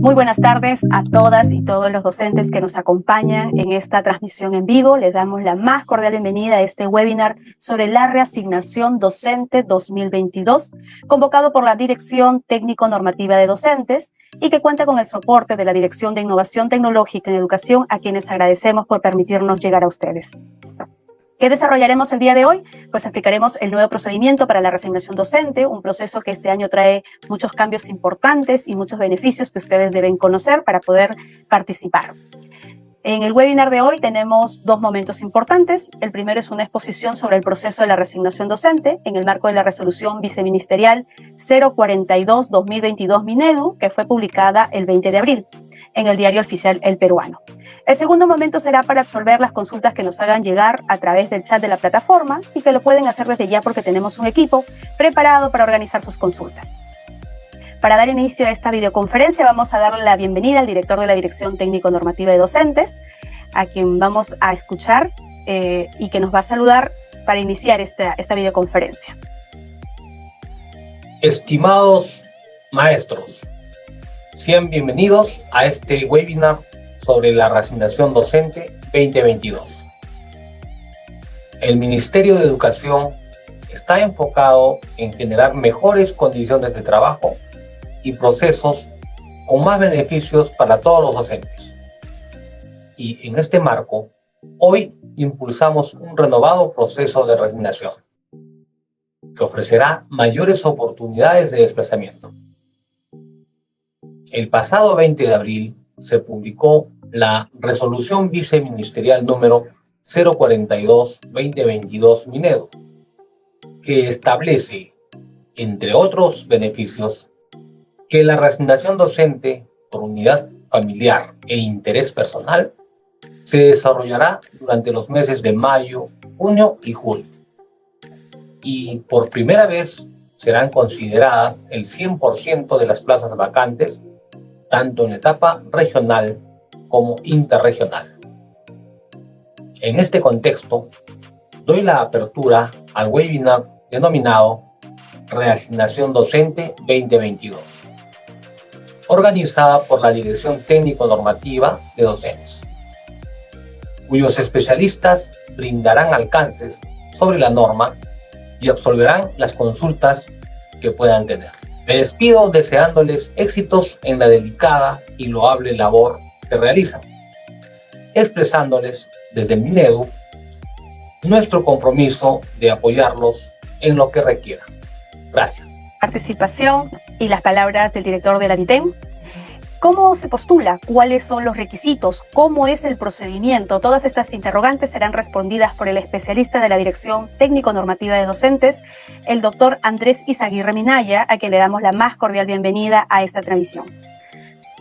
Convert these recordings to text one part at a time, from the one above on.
Muy buenas tardes a todas y todos los docentes que nos acompañan en esta transmisión en vivo. Les damos la más cordial bienvenida a este webinar sobre la reasignación docente 2022, convocado por la Dirección Técnico-Normativa de Docentes y que cuenta con el soporte de la Dirección de Innovación Tecnológica en Educación, a quienes agradecemos por permitirnos llegar a ustedes. ¿Qué desarrollaremos el día de hoy? Pues explicaremos el nuevo procedimiento para la reasignación docente, un proceso que este año trae muchos cambios importantes y muchos beneficios que ustedes deben conocer para poder participar. En el webinar de hoy tenemos dos momentos importantes. El primero es una exposición sobre el proceso de la reasignación docente en el marco de la resolución viceministerial 042-2022 Minedu, que fue publicada el 20 de abril en el diario oficial El Peruano. El segundo momento será para absolver las consultas que nos hagan llegar a través del chat de la plataforma y que lo pueden hacer desde ya porque tenemos un equipo preparado para organizar sus consultas. Para dar inicio a esta videoconferencia vamos a darle la bienvenida al director de la Dirección Técnico-Normativa de Docentes, a quien vamos a escuchar y que nos va a saludar para iniciar esta videoconferencia. Estimados maestros, sean bienvenidos a este webinar sobre la reasignación docente 2022. El Ministerio de Educación está enfocado en generar mejores condiciones de trabajo y procesos con más beneficios para todos los docentes. Y en este marco, hoy impulsamos un renovado proceso de reasignación que ofrecerá mayores oportunidades de desplazamiento. El pasado 20 de abril se publicó la resolución viceministerial número 042-2022 Minedu, que establece, entre otros beneficios, que la reasignación docente por unidad familiar e interés personal se desarrollará durante los meses de mayo, junio y julio. Y por primera vez serán consideradas el 100% de las plazas vacantes, tanto en la etapa regional como interregional. En este contexto, doy la apertura al webinar denominado Reasignación Docente 2022, organizada por la Dirección Técnico-Normativa de Docentes, cuyos especialistas brindarán alcances sobre la norma y absolverán las consultas que puedan tener. Me despido deseándoles éxitos en la delicada y loable labor que realizan, expresándoles desde Minedu nuestro compromiso de apoyarlos en lo que requieran. Gracias. Participación y las palabras del director de la DITEM. ¿Cómo se postula? ¿Cuáles son los requisitos? ¿Cómo es el procedimiento? Todas estas interrogantes serán respondidas por el especialista de la Dirección Técnico-Normativa de Docentes, el doctor Andrés Izaguirre Minaya, a quien le damos la más cordial bienvenida a esta transmisión.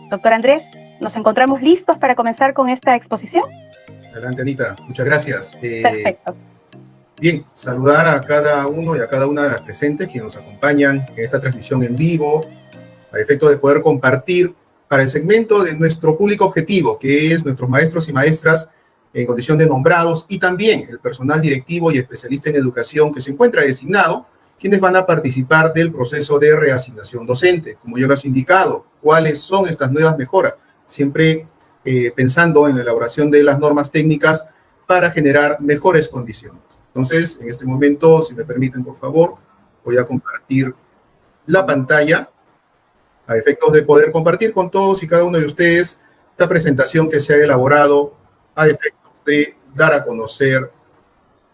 Doctor Andrés, ¿nos encontramos listos para comenzar con esta exposición? Adelante, Anita. Muchas gracias. Perfecto. Bien, saludar a cada uno y a cada una de las presentes que nos acompañan en esta transmisión en vivo, a efecto de poder compartir para el segmento de nuestro público objetivo, que es nuestros maestros y maestras en condición de nombrados y también el personal directivo y especialista en educación que se encuentra designado, quienes van a participar del proceso de reasignación docente. Como yo les he indicado, ¿cuáles son estas nuevas mejoras? Siempre pensando en la elaboración de las normas técnicas para generar mejores condiciones. Entonces, en este momento, si me permiten, por favor, voy a compartir la pantalla a efectos de poder compartir con todos y cada uno de ustedes esta presentación que se ha elaborado a efectos de dar a conocer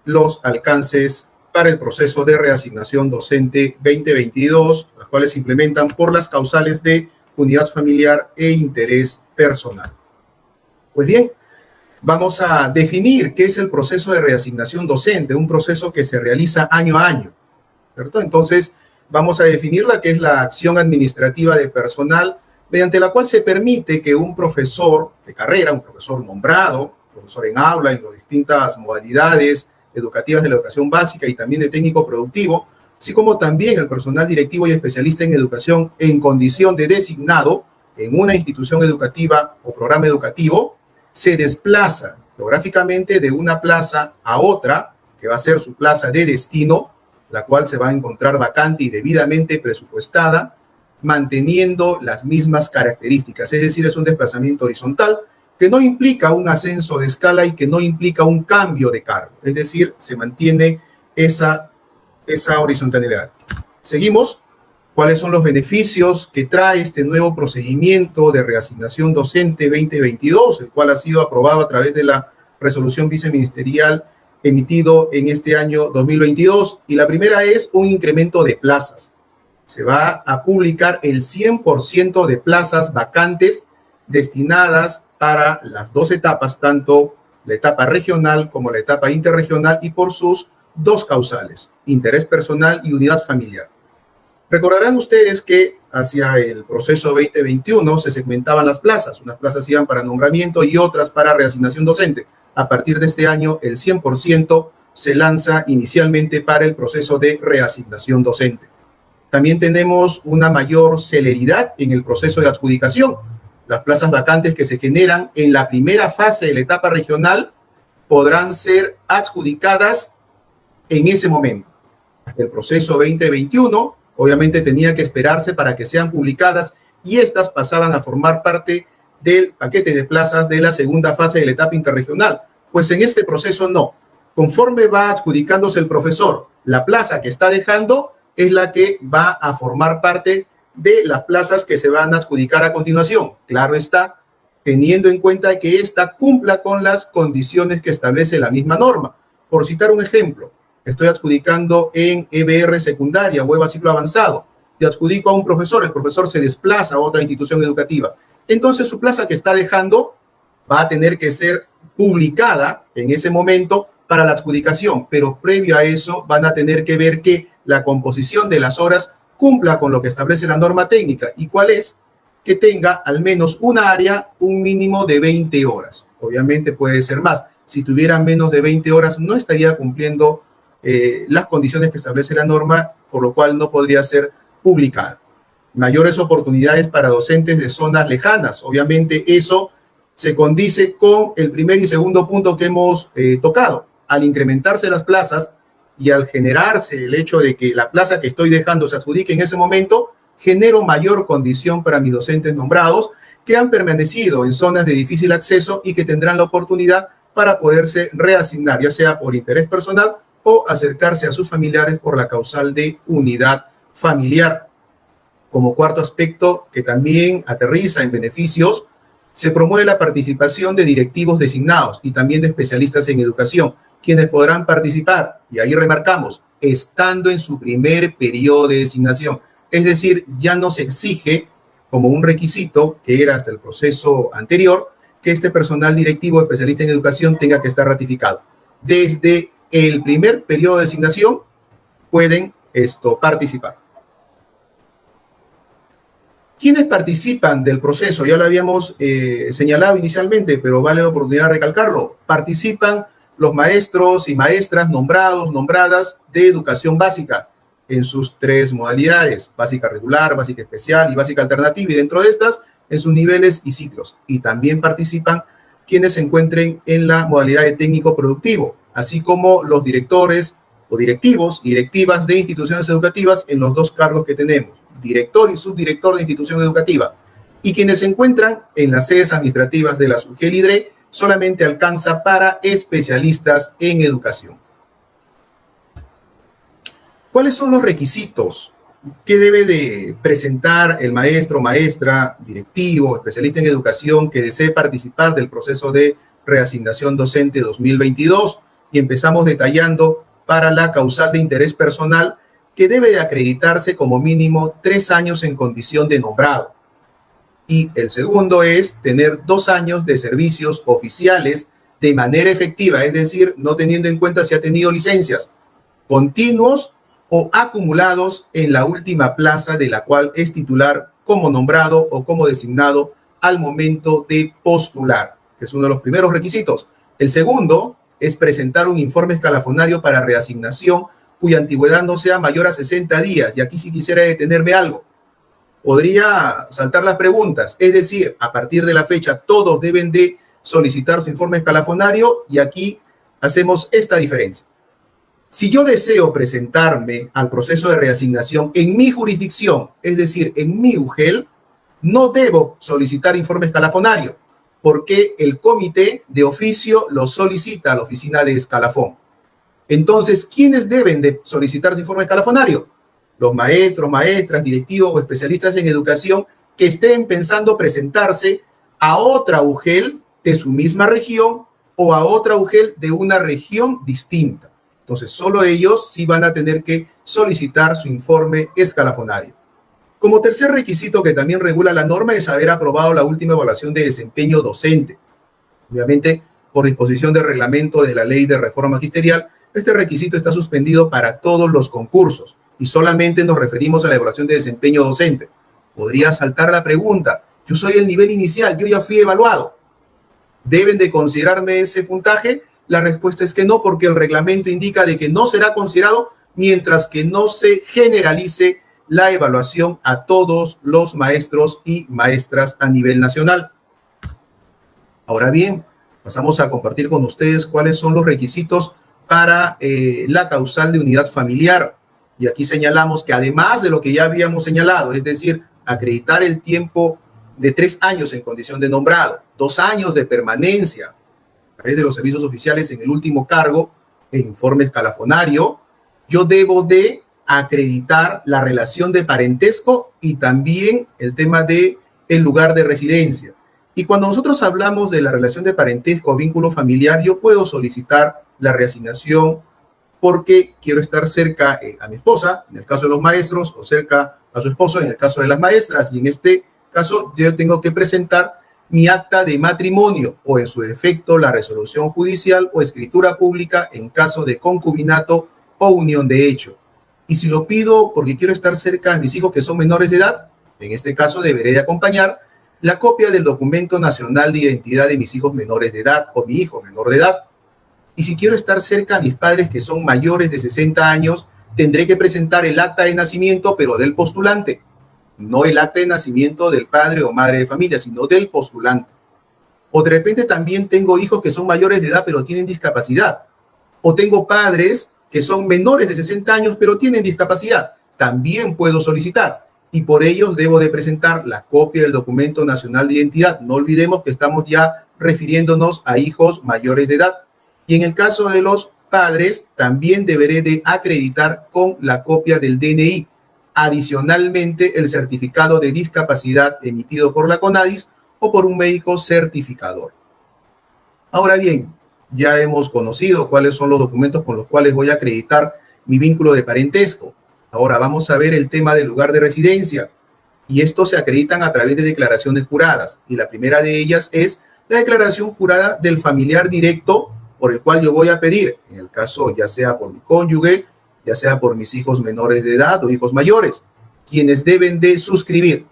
los alcances para el proceso de reasignación docente 2022, las cuales se implementan por las causales de unidad familiar e interés personal. Pues bien, vamos a definir qué es el proceso de reasignación docente, un proceso que se realiza año a año, ¿cierto? Entonces, vamos a definir la que es la acción administrativa de personal, mediante la cual se permite que un profesor de carrera, un profesor nombrado, profesor en aula, en las distintas modalidades educativas de la educación básica y también de técnico productivo, así como también el personal directivo y especialista en educación en condición de designado en una institución educativa o programa educativo, se desplaza geográficamente de una plaza a otra, que va a ser su plaza de destino, la cual se va a encontrar vacante y debidamente presupuestada, manteniendo las mismas características, es decir, es un desplazamiento horizontal que no implica un ascenso de escala y que no implica un cambio de cargo, es decir, se mantiene esa horizontalidad. Seguimos. ¿Cuáles son los beneficios que trae este nuevo procedimiento de reasignación docente 2022, el cual ha sido aprobado a través de la resolución viceministerial emitido en este año 2022? Y la primera es un incremento de plazas. Se va a publicar el 100% de plazas vacantes destinadas para las dos etapas, tanto la etapa regional como la etapa interregional, y por sus dos causales, interés personal y unidad familiar. Recordarán ustedes que hacia el proceso 2021 se segmentaban las plazas. Unas plazas iban para nombramiento y otras para reasignación docente. A partir de este año, el 100% se lanza inicialmente para el proceso de reasignación docente. También tenemos una mayor celeridad en el proceso de adjudicación. Las plazas vacantes que se generan en la primera fase de la etapa regional podrán ser adjudicadas en ese momento. Hasta el proceso 2021, obviamente tenía que esperarse para que sean publicadas y estas pasaban a formar parte del paquete de plazas de la segunda fase de la etapa interregional. Pues en este proceso no. Conforme va adjudicándose el profesor, la plaza que está dejando es la que va a formar parte de las plazas que se van a adjudicar a continuación. Claro está, teniendo en cuenta que ésta cumpla con las condiciones que establece la misma norma. Por citar un ejemplo, estoy adjudicando en EBR secundaria o EVA ciclo avanzado y adjudico a un profesor, el profesor se desplaza a otra institución educativa. Entonces su plaza que está dejando va a tener que ser publicada en ese momento para la adjudicación, pero previo a eso van a tener que ver que la composición de las horas cumpla con lo que establece la norma técnica. ¿Y cuál es? Que tenga al menos una área, un mínimo de 20 horas. Obviamente puede ser más. Si tuvieran menos de 20 horas no estaría cumpliendo las condiciones que establece la norma, por lo cual no podría ser publicada. Mayores oportunidades para docentes de zonas lejanas. Obviamente eso se condice con el primer y segundo punto que hemos tocado. Al incrementarse las plazas y al generarse el hecho de que la plaza que estoy dejando se adjudique en ese momento, genero mayor condición para mis docentes nombrados que han permanecido en zonas de difícil acceso y que tendrán la oportunidad para poderse reasignar, ya sea por interés personal o acercarse a sus familiares por la causal de unidad familiar. Como cuarto aspecto que también aterriza en beneficios, se promueve la participación de directivos designados y también de especialistas en educación, quienes podrán participar, y ahí remarcamos, estando en su primer periodo de designación. Es decir, ya no se exige como un requisito, que era hasta el proceso anterior, que este personal directivo especialista en educación tenga que estar ratificado. Desde el primer periodo de designación pueden participar. ¿Quiénes participan del proceso? Ya lo habíamos señalado inicialmente, pero vale la oportunidad de recalcarlo. Participan los maestros y maestras nombrados, nombradas de educación básica en sus tres modalidades, básica regular, básica especial y básica alternativa, y dentro de estas, en sus niveles y ciclos. Y también participan quienes se encuentren en la modalidad de técnico productivo, así como los directores o directivos y directivas de instituciones educativas en los dos cargos que tenemos, director y subdirector de institución educativa. Y quienes se encuentran en las sedes administrativas de la SUGEL y DRE solamente alcanza para especialistas en educación. ¿Cuáles son los requisitos que debe de presentar el maestro, maestra, directivo, especialista en educación que desee participar del proceso de reasignación docente 2022? Y empezamos detallando para la causal de interés personal, que debe de acreditarse como mínimo 3 años en condición de nombrado. Y el segundo es tener 2 años de servicios oficiales de manera efectiva, es decir, no teniendo en cuenta si ha tenido licencias, continuos o acumulados en la última plaza de la cual es titular como nombrado o como designado al momento de postular, que es uno de los primeros requisitos. El segundo es presentar un informe escalafonario para reasignación cuya antigüedad no sea mayor a 60 días. Y aquí sí quisiera detenerme algo. Podría saltar las preguntas, es decir, a partir de la fecha todos deben de solicitar su informe escalafonario, y aquí hacemos esta diferencia. Si yo deseo presentarme al proceso de reasignación en mi jurisdicción, es decir, en mi UGEL, no debo solicitar informe escalafonario, porque el comité de oficio lo solicita a la oficina de escalafón. Entonces, ¿quiénes deben de solicitar su informe escalafonario? Los maestros, maestras, directivos o especialistas en educación que estén pensando presentarse a otra UGEL de su misma región o a otra UGEL de una región distinta. Entonces, solo ellos sí van a tener que solicitar su informe escalafonario. Como tercer requisito que también regula la norma es haber aprobado la última evaluación de desempeño docente. Obviamente, por disposición del reglamento de la Ley de Reforma Magisterial, este requisito está suspendido para todos los concursos y solamente nos referimos a la evaluación de desempeño docente. Podría saltar la pregunta, yo soy el nivel inicial, yo ya fui evaluado. ¿Deben de considerarme ese puntaje? La respuesta es que no, porque el reglamento indica de que no será considerado mientras que no se generalice la evaluación a todos los maestros y maestras a nivel nacional. Ahora bien, pasamos a compartir con ustedes cuáles son los requisitos para la causal de unidad familiar. Y aquí señalamos que además de lo que ya habíamos señalado, es decir, acreditar el tiempo de 3 años en condición de nombrado, 2 años de permanencia a través de los servicios oficiales en el último cargo, el informe escalafonario, yo debo de acreditar la relación de parentesco y también el tema de el lugar de residencia. Y cuando nosotros hablamos de la relación de parentesco o vínculo familiar, yo puedo solicitar la reasignación porque quiero estar cerca a mi esposa, en el caso de los maestros, o cerca a su esposo, en el caso de las maestras, y en este caso yo tengo que presentar mi acta de matrimonio o en su defecto la resolución judicial o escritura pública en caso de concubinato o unión de hecho. Y si lo pido porque quiero estar cerca a mis hijos que son menores de edad, en este caso deberé de acompañar la copia del documento nacional de identidad de mis hijos menores de edad o mi hijo menor de edad. Y si quiero estar cerca a mis padres que son mayores de 60 años, tendré que presentar el acta de nacimiento, pero del postulante. No el acta de nacimiento del padre o madre de familia, sino del postulante. O de repente también tengo hijos que son mayores de edad, pero tienen discapacidad. O tengo padres que son menores de 60 años, pero tienen discapacidad. También puedo solicitar. Y por ello debo de presentar la copia del documento nacional de identidad. No olvidemos que estamos ya refiriéndonos a hijos mayores de edad. Y en el caso de los padres, también deberé de acreditar con la copia del DNI. Adicionalmente, el certificado de discapacidad emitido por la CONADIS o por un médico certificador. Ahora bien, ya hemos conocido cuáles son los documentos con los cuales voy a acreditar mi vínculo de parentesco. Ahora vamos a ver el tema del lugar de residencia. Y estos se acreditan a través de declaraciones juradas. Y la primera de ellas es la declaración jurada del familiar directo por el cual yo voy a pedir, en el caso ya sea por mi cónyuge, ya sea por mis hijos menores de edad o hijos mayores, quienes deben de suscribir.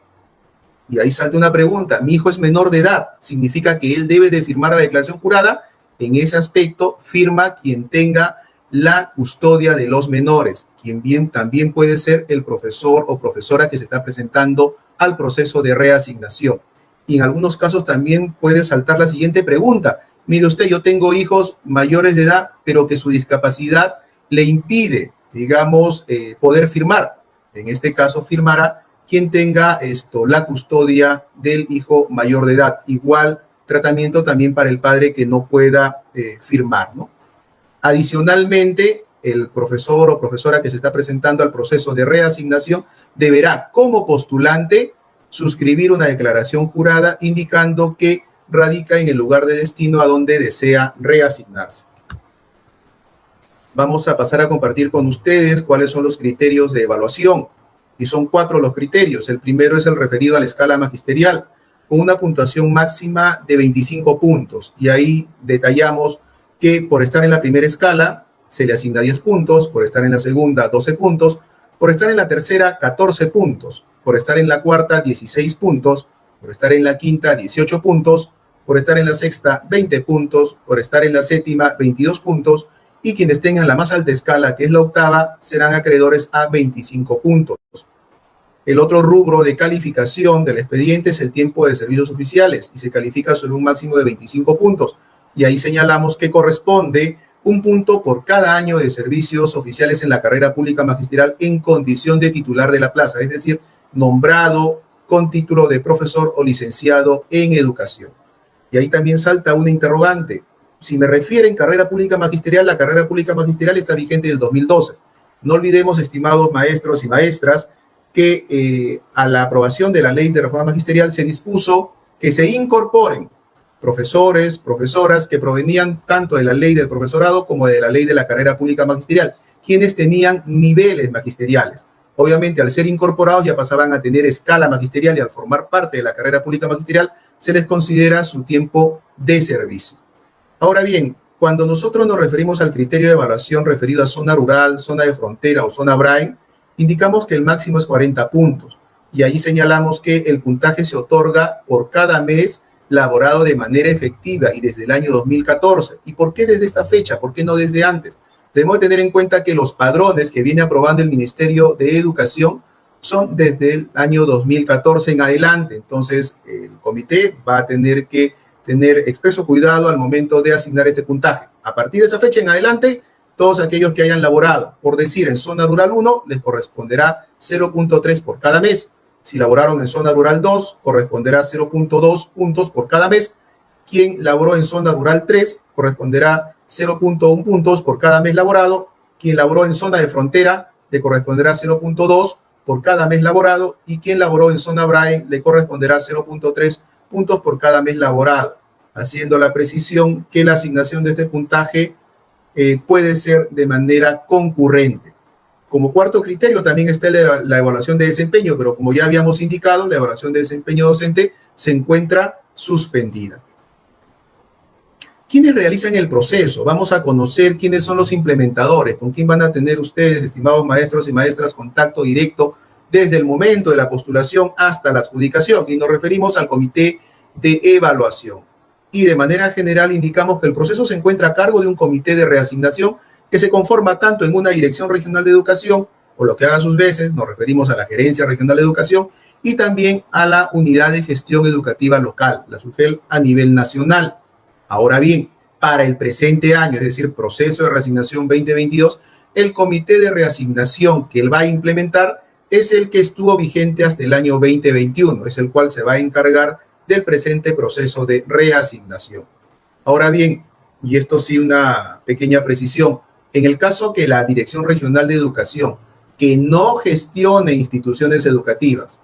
Y ahí salta una pregunta, mi hijo es menor de edad, ¿significa que él debe de firmar la declaración jurada? En ese aspecto firma quien tenga la custodia de los menores, quien bien también puede ser el profesor o profesora que se está presentando al proceso de reasignación. Y en algunos casos también puede saltar la siguiente pregunta, mire usted, yo tengo hijos mayores de edad, pero que su discapacidad le impide, digamos, poder firmar. En este caso, firmará quien tenga la custodia del hijo mayor de edad. Igual tratamiento también para el padre que no pueda firmar, ¿no? Adicionalmente, el profesor o profesora que se está presentando al proceso de reasignación deberá, como postulante, suscribir una declaración jurada indicando que radica en el lugar de destino a donde desea reasignarse. Vamos a pasar a compartir con ustedes cuáles son los criterios de evaluación. Y son 4 los criterios. El primero es el referido a la escala magisterial, con una puntuación máxima de 25 puntos. Y ahí detallamos que por estar en la primera escala se le asigna 10 puntos, por estar en la segunda 12 puntos, por estar en la tercera 14 puntos, por estar en la cuarta 16 puntos, por estar en la quinta 18 puntos, por estar en la sexta 20 puntos, por estar en la séptima 22 puntos, y quienes tengan la más alta escala, que es la octava, serán acreedores a 25 puntos. El otro rubro de calificación del expediente es el tiempo de servicios oficiales y se califica sobre un máximo de 25 puntos. Y ahí señalamos que corresponde un punto por cada año de servicios oficiales en la carrera pública magisterial en condición de titular de la plaza, es decir, nombrado con título de profesor o licenciado en educación. Y ahí también salta una interrogante. Si me refieren carrera pública magisterial, la carrera pública magisterial está vigente del 2012. No olvidemos, estimados maestros y maestras, que a la aprobación de la ley de reforma magisterial se dispuso que se incorporen profesores, profesoras que provenían tanto de la ley del profesorado como de la ley de la carrera pública magisterial, quienes tenían niveles magisteriales. Obviamente, al ser incorporados ya pasaban a tener escala magisterial y al formar parte de la carrera pública magisterial se les considera su tiempo de servicio. Ahora bien, cuando nosotros nos referimos al criterio de evaluación referido a zona rural, zona de frontera o zona Braille, indicamos que el máximo es 40 puntos y ahí señalamos que el puntaje se otorga por cada mes laborado de manera efectiva y desde el año 2014. ¿Y por qué desde esta fecha? ¿Por qué no desde antes? Debemos tener en cuenta que los padrones que viene aprobando el Ministerio de Educación son desde el año 2014 en adelante. Entonces, el comité va a tener que tener expreso cuidado al momento de asignar este puntaje. A partir de esa fecha en adelante, todos aquellos que hayan laborado, por decir, en zona rural 1, les corresponderá 0.3 por cada mes. Si laboraron en zona rural 2, corresponderá 0.2 puntos por cada mes. Quien laboró en zona rural 3, corresponderá 0.1 puntos por cada mes laborado. Quien laboró en zona de frontera, le corresponderá 0.2 por cada mes laborado. Y quien laboró en zona Braille, le corresponderá 0.3 puntos por cada mes laborado, haciendo la precisión que la asignación de este puntaje puede ser de manera concurrente. Como cuarto criterio también está la evaluación de desempeño, pero como ya habíamos indicado, la evaluación de desempeño docente se encuentra suspendida. ¿Quiénes realizan el proceso? Vamos a conocer quiénes son los implementadores, con quién van a tener ustedes, estimados maestros y maestras, contacto directo desde el momento de la postulación hasta la adjudicación, y nos referimos al comité de evaluación. Y de manera general indicamos que el proceso se encuentra a cargo de un comité de reasignación que se conforma tanto en una dirección regional de educación, o lo que haga sus veces, nos referimos a la gerencia regional de educación, y también a la unidad de gestión educativa local, la SUGEL a nivel nacional. Ahora bien, para el presente año, es decir, proceso de reasignación 2022, el comité de reasignación que él va a implementar es el que estuvo vigente hasta el año 2021, es el cual se va a encargar del presente proceso de reasignación. Ahora bien, y esto sí una pequeña precisión, en el caso que la Dirección Regional de Educación, que no gestione instituciones educativas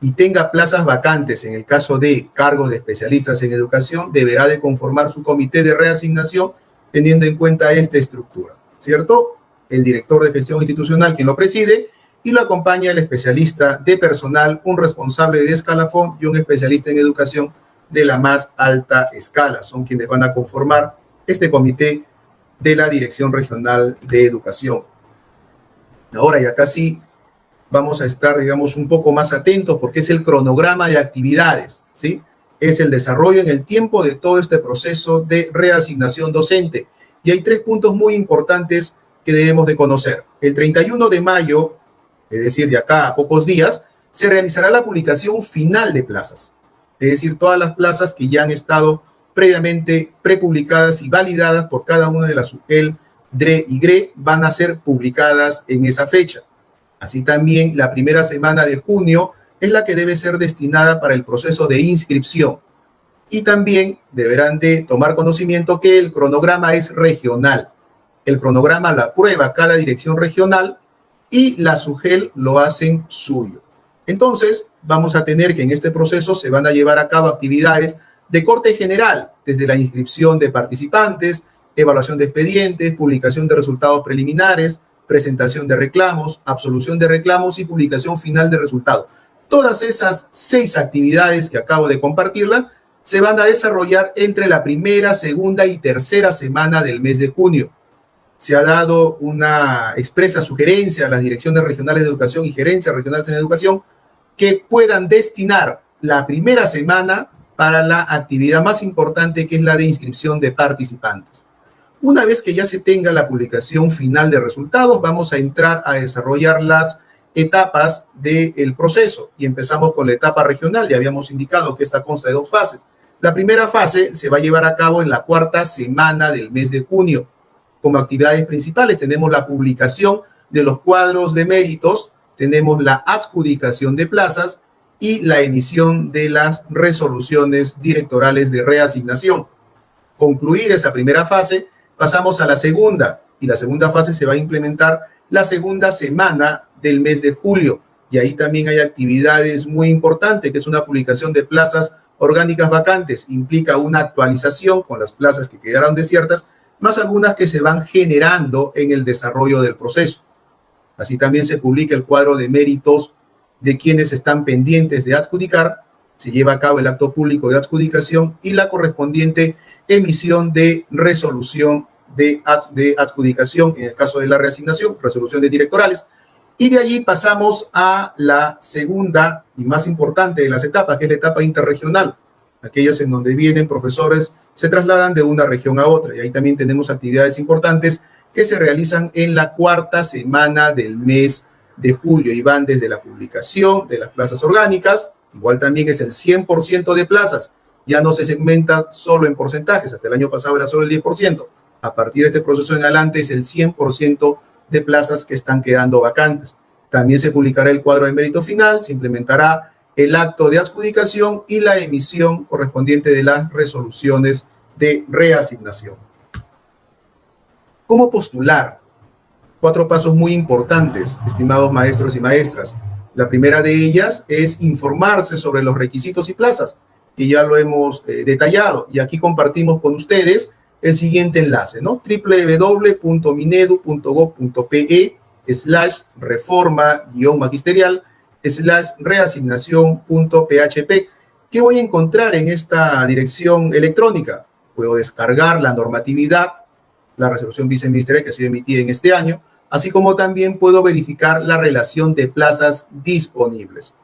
y tenga plazas vacantes en el caso de cargos de especialistas en educación, deberá de conformar su comité de reasignación teniendo en cuenta esta estructura, ¿cierto? El director de gestión institucional, quien lo preside, y lo acompaña el especialista de personal, un responsable de escalafón y un especialista en educación de la más alta escala. Son quienes van a conformar este comité de la Dirección Regional de Educación. Ahora ya casi vamos a estar, digamos, un poco más atentos porque es el cronograma de actividades, ¿sí? Es el desarrollo en el tiempo de todo este proceso de reasignación docente. Y hay 3 puntos muy importantes que debemos de conocer. El 31 de mayo, es decir, de acá a pocos días, se realizará la publicación final de plazas. Es decir, todas las plazas que ya han estado previamente prepublicadas y validadas por cada una de las SUGEL, DRE y GRE van a ser publicadas en esa fecha. Así también la primera semana de junio es la que debe ser destinada para el proceso de inscripción. Y también deberán de tomar conocimiento que el cronograma es regional. El cronograma lo aprueba cada dirección regional y la SUGEL lo hacen suyo. Entonces, vamos a tener que en este proceso se van a llevar a cabo actividades de corte general, desde la inscripción de participantes, evaluación de expedientes, publicación de resultados preliminares, presentación de reclamos, absolución de reclamos y publicación final de resultados. Todas esas 6 actividades que acabo de compartirla se van a desarrollar entre la primera, segunda y tercera semana del mes de junio. Se ha dado una expresa sugerencia a las direcciones regionales de educación y gerencias regionales en educación que puedan destinar la primera semana para la actividad más importante, que es la de inscripción de participantes. Una vez que ya se tenga la publicación final de resultados, vamos a entrar a desarrollar las etapas del proceso y empezamos con la etapa regional. Ya habíamos indicado que esta consta de 2 fases. La primera fase se va a llevar a cabo en la cuarta semana del mes de junio. Como actividades principales tenemos la publicación de los cuadros de méritos, tenemos la adjudicación de plazas y la emisión de las resoluciones directorales de reasignación. Concluir esa primera fase, pasamos a la segunda, y la segunda fase se va a implementar la segunda semana del mes de julio, y ahí también hay actividades muy importantes, que es una publicación de plazas orgánicas vacantes, implica una actualización con las plazas que quedaron desiertas, más algunas que se van generando en el desarrollo del proceso. Así también se publica el cuadro de méritos de quienes están pendientes de adjudicar, se lleva a cabo el acto público de adjudicación y la correspondiente emisión de resolución de adjudicación, en el caso de la reasignación, resolución de directorales, y de allí pasamos a la segunda y más importante de las etapas, que es la etapa interregional, aquellas en donde vienen profesores, se trasladan de una región a otra, y ahí también tenemos actividades importantes que se realizan en la cuarta semana del mes de julio, y van desde la publicación de las plazas orgánicas, igual también es el 100% de plazas, ya no se segmenta solo en porcentajes, hasta el año pasado era solo el 10%, a partir de este proceso en adelante es el 100% de plazas que están quedando vacantes. También se publicará el cuadro de mérito final, se implementará el acto de adjudicación y la emisión correspondiente de las resoluciones de reasignación. ¿Cómo postular? 4 pasos muy importantes, estimados maestros y maestras. La primera de ellas es informarse sobre los requisitos y plazas, que ya lo hemos detallado, y aquí compartimos con ustedes el siguiente enlace, ¿no? www.minedu.gov.pe/reforma-magisterial/reasignación.php. ¿Qué voy a encontrar en esta dirección electrónica? Puedo descargar la normatividad, la resolución viceministerial que ha sido emitida en este año, así como también puedo verificar la relación de plazas disponibles.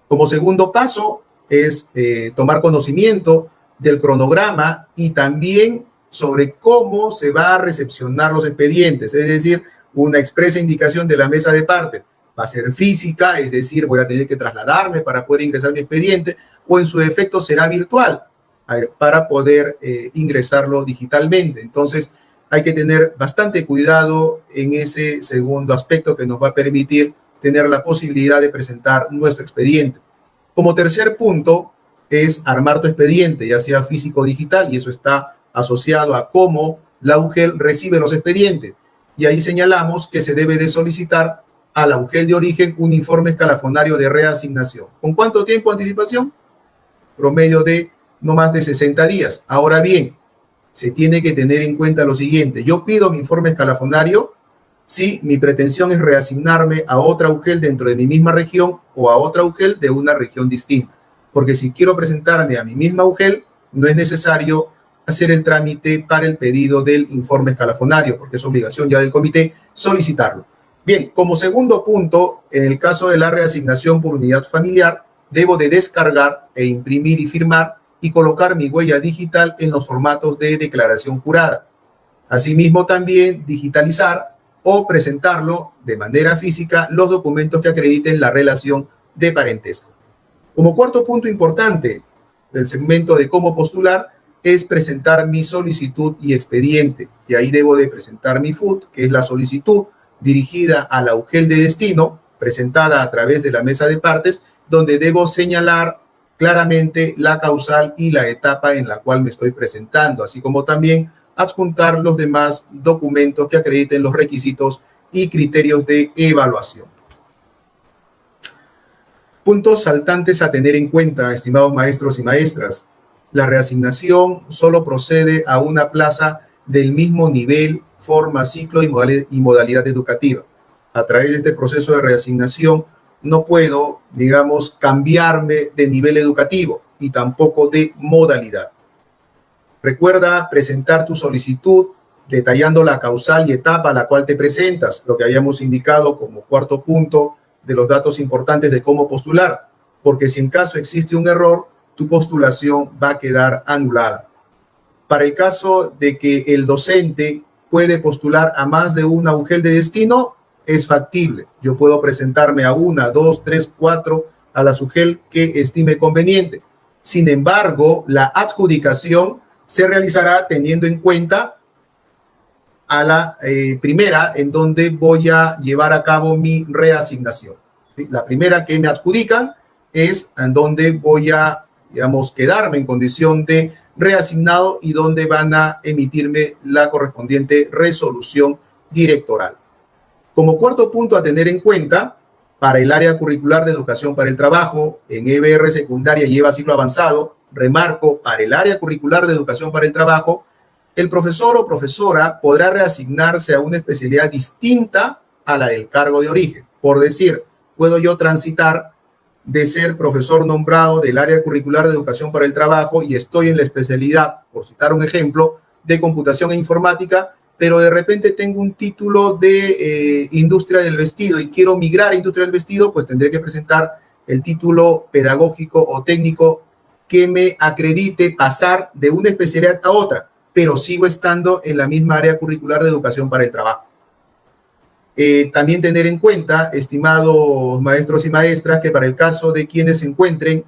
Como segundo paso es tomar conocimiento del cronograma y también sobre cómo se va a recepcionar los expedientes, es decir, una expresa indicación de la mesa de parte. Va a ser física, es decir, voy a tener que trasladarme para poder ingresar mi expediente, o en su defecto será virtual para poder ingresarlo digitalmente. Entonces, hay que tener bastante cuidado en ese segundo aspecto que nos va a permitir tener la posibilidad de presentar nuestro expediente. Como tercer punto es armar tu expediente, ya sea físico o digital, y eso está asociado a cómo la UGEL recibe los expedientes. Y ahí señalamos que se debe de solicitar a la UGEL de origen un informe escalafonario de reasignación. ¿Con cuánto tiempo de anticipación? Promedio de no más de 60 días. Ahora bien, se tiene que tener en cuenta lo siguiente. Yo pido mi informe escalafonario si mi pretensión es reasignarme a otra UGEL dentro de mi misma región o a otra UGEL de una región distinta. Porque si quiero presentarme a mi misma UGEL, no es necesario hacer el trámite para el pedido del informe escalafonario, porque es obligación ya del comité solicitarlo. Bien, como segundo punto, en el caso de la reasignación por unidad familiar, debo de descargar e imprimir y firmar y colocar mi huella digital en los formatos de declaración jurada. Asimismo, también digitalizar o presentarlo de manera física los documentos que acrediten la relación de parentesco. Como cuarto punto importante del segmento de cómo postular es presentar mi solicitud y expediente, y ahí debo de presentar mi FUT, que es la solicitud dirigida a la UGEL de destino, presentada a través de la mesa de partes, donde debo señalar claramente la causal y la etapa en la cual me estoy presentando, así como también adjuntar los demás documentos que acrediten los requisitos y criterios de evaluación. Puntos saltantes a tener en cuenta, estimados maestros y maestras. La reasignación solo procede a una plaza del mismo nivel, forma, ciclo y modalidad educativa. A través de este proceso de reasignación no puedo, digamos, cambiarme de nivel educativo y tampoco de modalidad. Recuerda presentar tu solicitud detallando la causal y etapa a la cual te presentas, lo que habíamos indicado como cuarto punto de los datos importantes de cómo postular, porque si en caso existe un error, tu postulación va a quedar anulada. Para el caso de que el docente puede postular a más de una UGEL de destino, es factible. Yo puedo presentarme a 1, 2, 3, 4 a la UGEL que estime conveniente. Sin embargo, la adjudicación se realizará teniendo en cuenta a la primera en donde voy a llevar a cabo mi reasignación. ¿Sí? La primera que me adjudican es en donde voy a, digamos, quedarme en condición de reasignado y donde van a emitirme la correspondiente resolución directoral. Como cuarto punto a tener en cuenta, para el área curricular de educación para el trabajo, en EBR secundaria y EVA ciclo avanzado, remarco, para el área curricular de educación para el trabajo, el profesor o profesora podrá reasignarse a una especialidad distinta a la del cargo de origen. Por decir, puedo yo transitar de ser profesor nombrado del área curricular de educación para el trabajo y estoy en la especialidad, por citar un ejemplo, de computación e informática, pero de repente tengo un título de industria del vestido y quiero migrar a industria del vestido, pues tendré que presentar el título pedagógico o técnico que me acredite pasar de una especialidad a otra, pero sigo estando en la misma área curricular de educación para el trabajo. También tener en cuenta, estimados maestros y maestras, que para el caso de quienes se encuentren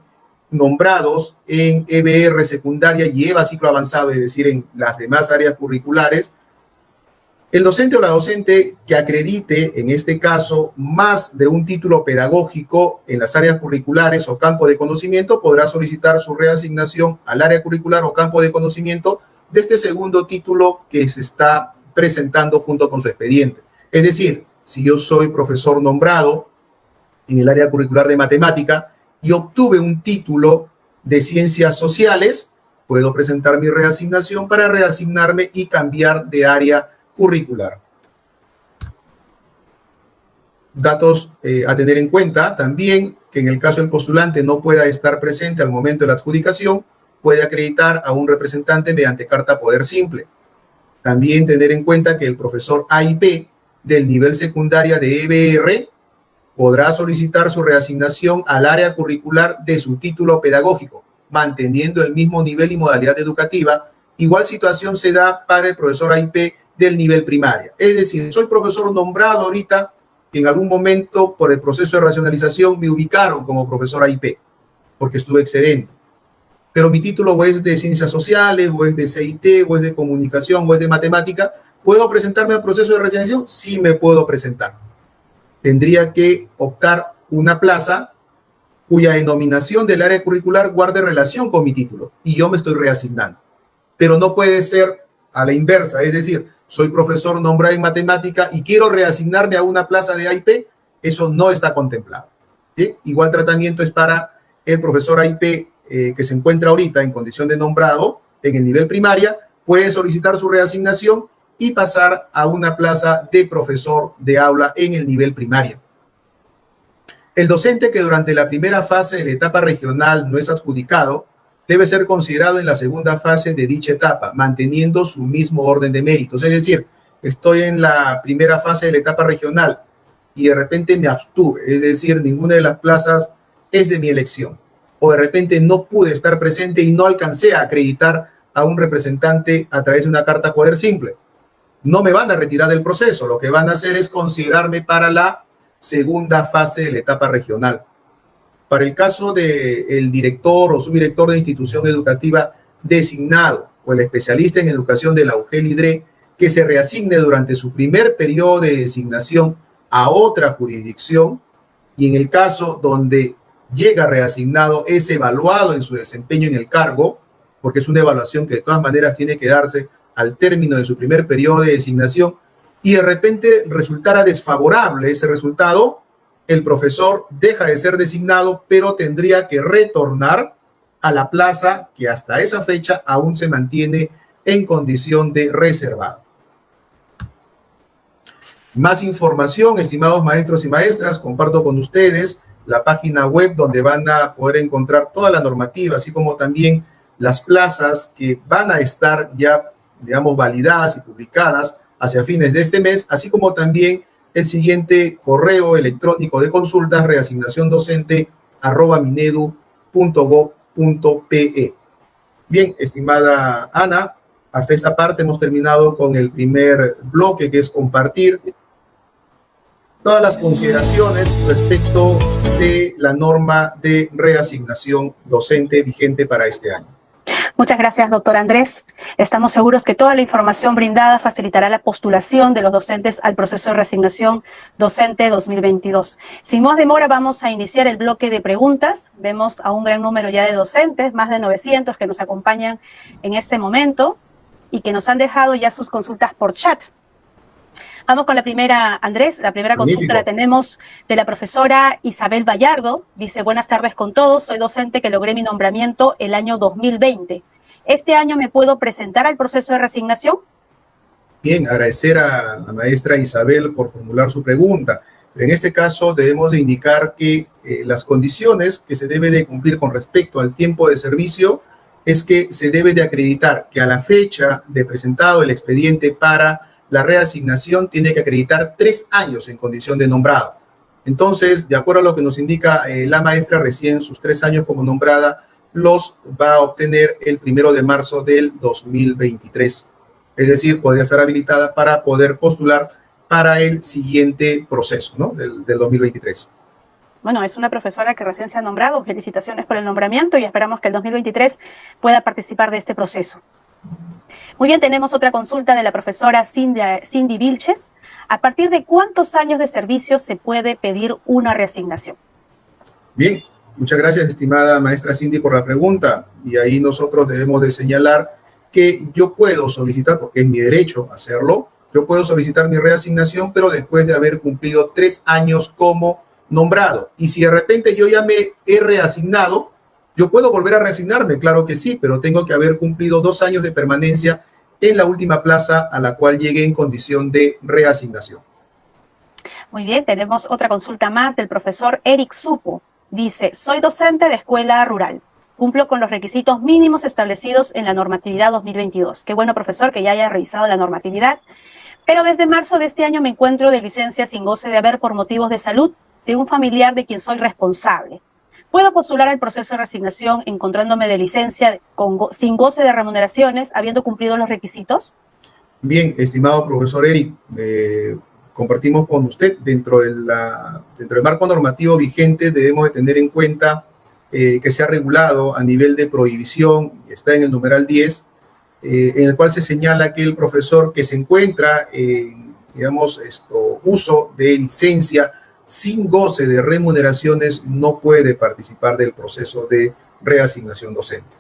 nombrados en EBR secundaria y EVA ciclo avanzado, es decir, en las demás áreas curriculares, el docente o la docente que acredite, en este caso, más de un título pedagógico en las áreas curriculares o campo de conocimiento, podrá solicitar su reasignación al área curricular o campo de conocimiento de este segundo título que se está presentando junto con su expediente. Es decir, si yo soy profesor nombrado en el área curricular de matemática y obtuve un título de ciencias sociales, puedo presentar mi reasignación para reasignarme y cambiar de área curricular. Datos a tener en cuenta también, que en el caso del postulante no pueda estar presente al momento de la adjudicación, puede acreditar a un representante mediante carta poder simple. También tener en cuenta que el profesor A y B del nivel secundaria de EBR podrá solicitar su reasignación al área curricular de su título pedagógico, manteniendo el mismo nivel y modalidad educativa. Igual situación se da para el profesor AIP del nivel primaria. Es decir, soy profesor nombrado ahorita, que en algún momento por el proceso de racionalización me ubicaron como profesor AIP, porque estuve excedente. Pero mi título o es de ciencias sociales, o es de CIT, o es de comunicación, o es de matemática. ¿Puedo presentarme al proceso de racionalización? Sí me puedo presentar. Tendría que optar una plaza cuya denominación del área curricular guarde relación con mi título y yo me estoy reasignando. Pero no puede ser a la inversa, es decir, soy profesor nombrado en matemática y quiero reasignarme a una plaza de AIP, eso no está contemplado. ¿Sí? Igual tratamiento es para el profesor AIP que se encuentra ahorita en condición de nombrado en el nivel primaria, puede solicitar su reasignación y pasar a una plaza de profesor de aula en el nivel primario. El docente que durante la primera fase de la etapa regional no es adjudicado debe ser considerado en la segunda fase de dicha etapa, manteniendo su mismo orden de méritos. Es decir, estoy en la primera fase de la etapa regional y de repente me abstuve, es decir, ninguna de las plazas es de mi elección. O de repente no pude estar presente y no alcancé a acreditar a un representante a través de una carta poder simple. No me van a retirar del proceso, lo que van a hacer es considerarme para la segunda fase de la etapa regional. Para el caso del director o subdirector de institución educativa designado o el especialista en educación de la UGEL-IDRE que se reasigne durante su primer periodo de designación a otra jurisdicción y en el caso donde llega reasignado es evaluado en su desempeño en el cargo, porque es una evaluación que de todas maneras tiene que darse al término de su primer periodo de designación y de repente resultara desfavorable ese resultado, el profesor deja de ser designado, pero tendría que retornar a la plaza que hasta esa fecha aún se mantiene en condición de reservado. Más información, estimados maestros y maestras, comparto con ustedes la página web donde van a poder encontrar toda la normativa, así como también las plazas que van a estar ya, digamos, validadas y publicadas hacia fines de este mes, así como también el siguiente correo electrónico de consultas, reasignaciondocente@minedu.gov.pe. Bien, estimada Ana, hasta esta parte hemos terminado con el primer bloque, que es compartir. todas las consideraciones respecto de la norma de reasignación docente vigente para este año. Muchas gracias, doctor Andrés. Estamos seguros que toda la información brindada facilitará la postulación de los docentes al proceso de reasignación docente 2022. Sin más demora, vamos a iniciar el bloque de preguntas. Vemos a un gran número ya de docentes, más de 900 que nos acompañan en este momento y que nos han dejado ya sus consultas por chat. Vamos con la primera, Andrés. La primera consulta la tenemos de la profesora Isabel Vallardo. Dice, buenas tardes con todos. Soy docente que logré mi nombramiento el año 2020. ¿Este año me puedo presentar al proceso de reasignación? Bien, agradecer a la maestra Isabel por formular su pregunta. En este caso debemos de indicar que las condiciones que se debe de cumplir con respecto al tiempo de servicio es que se debe de acreditar que a la fecha de presentado el expediente para la reasignación tiene que acreditar 3 años en condición de nombrado. Entonces, de acuerdo a lo que nos indica la maestra, recién sus 3 años como nombrada los va a obtener el 1 de marzo del 2023. Es decir, podría estar habilitada para poder postular para el siguiente proceso, ¿no? del 2023. Bueno, es una profesora que recién se ha nombrado. Felicitaciones por el nombramiento y esperamos que el 2023 pueda participar de este proceso. Muy bien, tenemos otra consulta de la profesora Cindy Vilches. ¿A partir de cuántos años de servicio se puede pedir una reasignación? Bien, muchas gracias, estimada maestra Cindy, por la pregunta. Y ahí nosotros debemos de señalar que yo puedo solicitar, porque es mi derecho hacerlo, yo puedo solicitar mi reasignación, pero después de haber cumplido 3 años como nombrado. Y si de repente yo ya me he reasignado, ¿yo puedo volver a reasignarme? Claro que sí, pero tengo que haber cumplido 2 años de permanencia en la última plaza a la cual llegué en condición de reasignación. Muy bien, tenemos otra consulta más del profesor Eric Supo. Dice, soy docente de escuela rural. Cumplo con los requisitos mínimos establecidos en la normatividad 2022. Qué bueno, profesor, que ya haya revisado la normatividad. Pero desde marzo de este año me encuentro de licencia sin goce de haber por motivos de salud de un familiar de quien soy responsable. ¿Puedo postular al proceso de reasignación encontrándome de licencia sin goce de remuneraciones, habiendo cumplido los requisitos? Bien, estimado profesor Eric, compartimos con usted dentro del marco normativo vigente. Debemos de tener en cuenta que se ha regulado a nivel de prohibición, está en el numeral 10, en el cual se señala que el profesor que se encuentra en, uso de licencia sin goce de remuneraciones no puede participar del proceso de reasignación docente.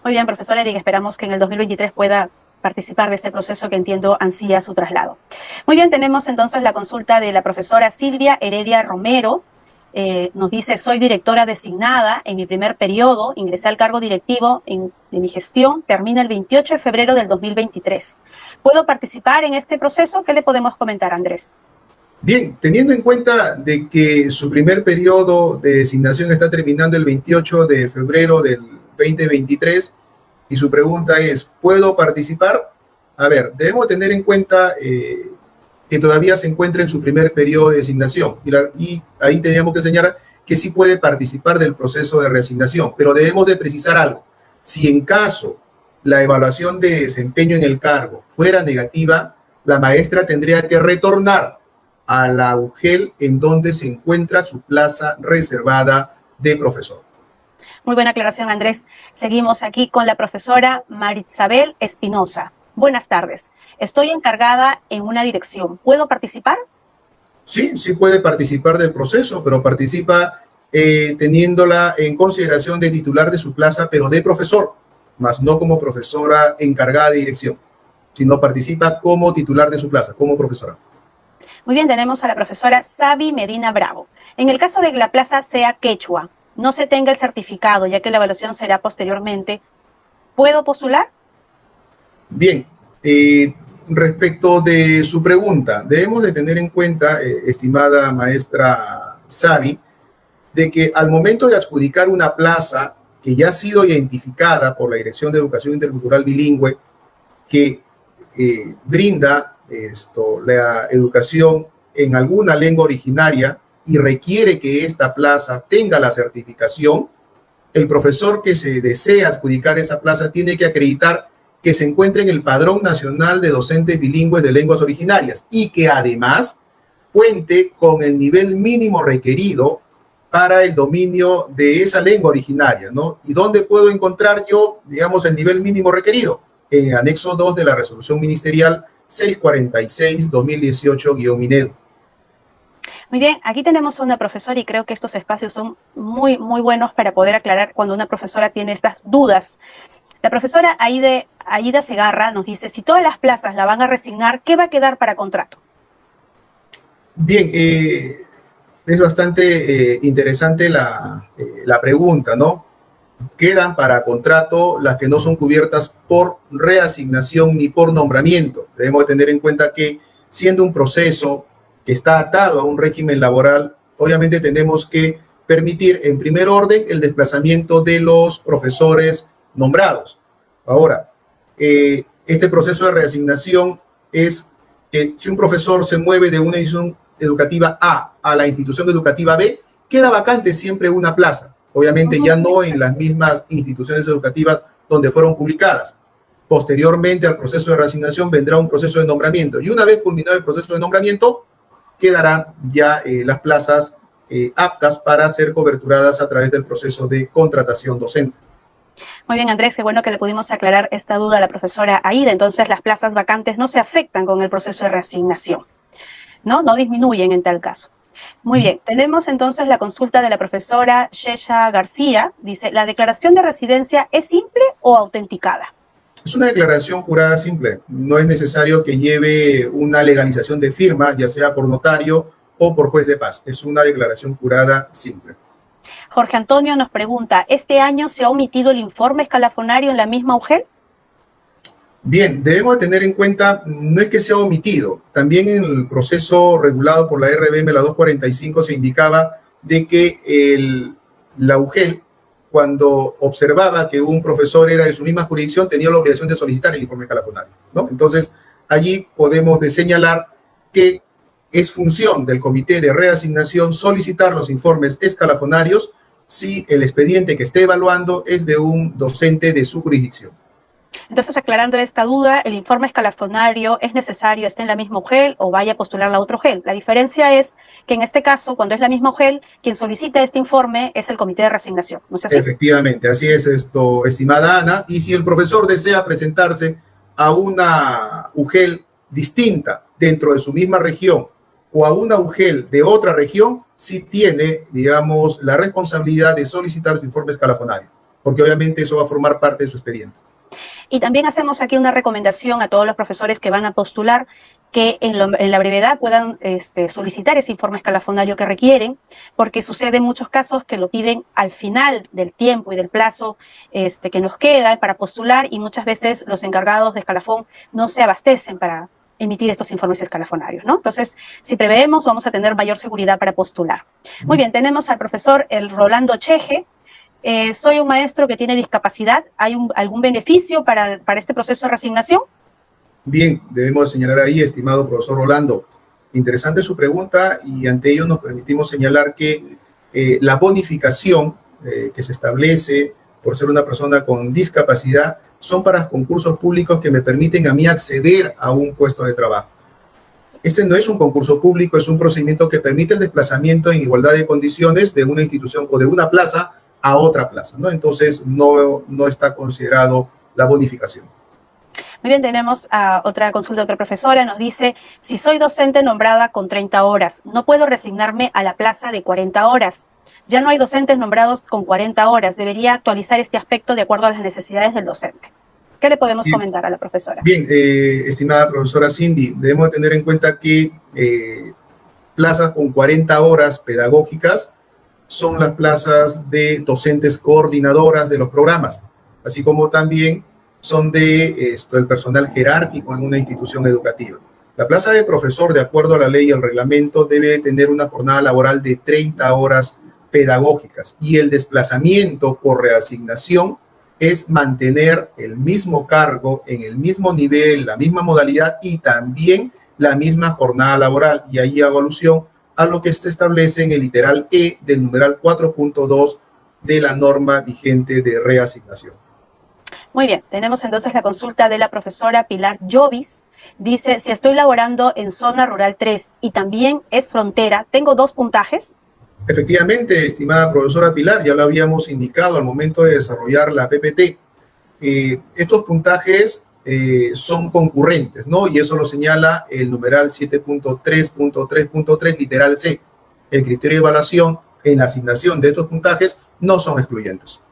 Muy bien, profesor Eric, esperamos que en el 2023 pueda participar de este proceso que entiendo ansía su traslado. Muy bien, tenemos entonces la consulta de la profesora Silvia Heredia Romero. Nos dice, soy directora designada en mi primer periodo, ingresé al cargo directivo de mi gestión, termina el 28 de febrero del 2023. ¿Puedo participar en este proceso? ¿Qué le podemos comentar, Andrés? Bien, teniendo en cuenta de que su primer periodo de designación está terminando el 28 de febrero del 2023 y su pregunta es, ¿puedo participar? A ver, debemos tener en cuenta que todavía se encuentra en su primer periodo de designación y ahí teníamos que señalar que sí puede participar del proceso de reasignación, pero debemos de precisar algo. Si en caso la evaluación de desempeño en el cargo fuera negativa, la maestra tendría que retornar a la UGEL en donde se encuentra su plaza reservada de profesor. Muy buena aclaración, Andrés. Seguimos aquí con la profesora Marisabel Espinosa. Buenas tardes. Estoy encargada en una dirección. ¿Puedo participar? Sí, sí puede participar del proceso, pero participa teniéndola en consideración de titular de su plaza, pero de profesor, más no como profesora encargada de dirección, sino participa como titular de su plaza, como profesora. Muy bien, tenemos a la profesora Sabi Medina Bravo. En el caso de que la plaza sea quechua, no se tenga el certificado, ya que la evaluación será posteriormente, ¿puedo postular? Bien, respecto de su pregunta, debemos de tener en cuenta, estimada maestra Sabi, de que al momento de adjudicar una plaza que ya ha sido identificada por la Dirección de Educación Intercultural Bilingüe, que brinda la educación en alguna lengua originaria y requiere que esta plaza tenga la certificación, el profesor que se desea adjudicar esa plaza tiene que acreditar que se encuentra en el Padrón Nacional de Docentes Bilingües de Lenguas Originarias y que además cuente con el nivel mínimo requerido para el dominio de esa lengua originaria, ¿no? ¿Y dónde puedo encontrar yo, digamos, el nivel mínimo requerido? En el anexo 2 de la resolución ministerial 646-2018-MINEDU. Muy bien, aquí tenemos a una profesora y creo que estos espacios son muy buenos para poder aclarar cuando una profesora tiene estas dudas. La profesora Aida Segarra nos dice, si todas las plazas la van a resignar, ¿qué va a quedar para contrato? Bien, es bastante interesante la pregunta, ¿no? Quedan para contrato las que no son cubiertas por reasignación ni por nombramiento. Debemos tener en cuenta que siendo un proceso que está atado a un régimen laboral, obviamente tenemos que permitir en primer orden el desplazamiento de los profesores nombrados. Ahora, este proceso de reasignación es que si un profesor se mueve de una institución educativa A a la institución educativa B, queda vacante siempre una plaza. Obviamente ya no en las mismas instituciones educativas donde fueron publicadas. Posteriormente al proceso de reasignación vendrá un proceso de nombramiento y una vez culminado el proceso de nombramiento quedarán ya las plazas aptas para ser coberturadas a través del proceso de contratación docente. Muy bien, Andrés, qué bueno que le pudimos aclarar esta duda a la profesora Aida. Entonces, las plazas vacantes no se afectan con el proceso de reasignación, ¿no? No disminuyen en tal caso. Muy bien, tenemos entonces la consulta de la profesora Shecha García. Dice, ¿la declaración de residencia es simple o autenticada? Es una declaración jurada simple. No es necesario que lleve una legalización de firma, ya sea por notario o por juez de paz. Es una declaración jurada simple. Jorge Antonio nos pregunta, ¿este año se ha omitido el informe escalafonario en la misma UGEL? Bien, debemos tener en cuenta, no es que sea omitido, también en el proceso regulado por la RBM, la 245, se indicaba de que la UGEL, cuando observaba que un profesor era de su misma jurisdicción, tenía la obligación de solicitar el informe escalafonario, ¿no? Entonces, allí podemos señalar que es función del comité de reasignación solicitar los informes escalafonarios si el expediente que esté evaluando es de un docente de su jurisdicción. Entonces, aclarando esta duda, ¿el informe escalafonario es necesario, esté en la misma UGEL o vaya a postular la otra UGEL? La diferencia es que en este caso, cuando es la misma UGEL, quien solicita este informe es el comité de reasignación, ¿no es así? Efectivamente, así es esto, estimada Ana. Y si el profesor desea presentarse a una UGEL distinta dentro de su misma región o a una UGEL de otra región, sí tiene, digamos, la responsabilidad de solicitar su informe escalafonario, porque obviamente eso va a formar parte de su expediente. Y también hacemos aquí una recomendación a todos los profesores que van a postular que en la brevedad puedan solicitar ese informe escalafonario que requieren, porque sucede en muchos casos que lo piden al final del tiempo y del plazo que nos queda para postular y muchas veces los encargados de escalafón no se abastecen para emitir estos informes escalafonarios, ¿no? Entonces, si preveemos, vamos a tener mayor seguridad para postular. Muy bien, tenemos al profesor Rolando Cheje. Soy un maestro que tiene discapacidad. ¿Hay algún beneficio para este proceso de reasignación? Bien, debemos señalar ahí, estimado profesor Rolando, interesante su pregunta y ante ello nos permitimos señalar que la bonificación que se establece por ser una persona con discapacidad son para concursos públicos que me permiten a mí acceder a un puesto de trabajo. Este no es un concurso público, es un procedimiento que permite el desplazamiento en igualdad de condiciones de una institución o de una plaza a otra plaza, ¿no? Entonces, no está considerado la bonificación. Muy bien, tenemos otra consulta de otra profesora. Nos dice, si soy docente nombrada con 30 horas, no puedo resignarme a la plaza de 40 horas. Ya no hay docentes nombrados con 40 horas. Debería actualizar este aspecto de acuerdo a las necesidades del docente. ¿Qué le podemos comentar a la profesora? Bien, estimada profesora Cindy, debemos tener en cuenta que plazas con 40 horas pedagógicas son las plazas de docentes coordinadoras de los programas, así como también son de el personal jerárquico en una institución educativa. La plaza de profesor, de acuerdo a la ley y al reglamento, debe tener una jornada laboral de 30 horas pedagógicas y el desplazamiento por reasignación es mantener el mismo cargo en el mismo nivel, la misma modalidad y también la misma jornada laboral. Y ahí hago alusión a lo que se establece en el literal E del numeral 4.2 de la norma vigente de reasignación. Muy bien, tenemos entonces la consulta de la profesora Pilar Llovis. Dice, si estoy laborando en zona rural 3 y también es frontera, ¿tengo 2 puntajes? Efectivamente, estimada profesora Pilar, ya lo habíamos indicado al momento de desarrollar la PPT. Estos puntajes son concurrentes, ¿no? Y eso lo señala el numeral 7.3.3.3, literal C. El criterio de evaluación en la asignación de estos puntajes no son excluyentes.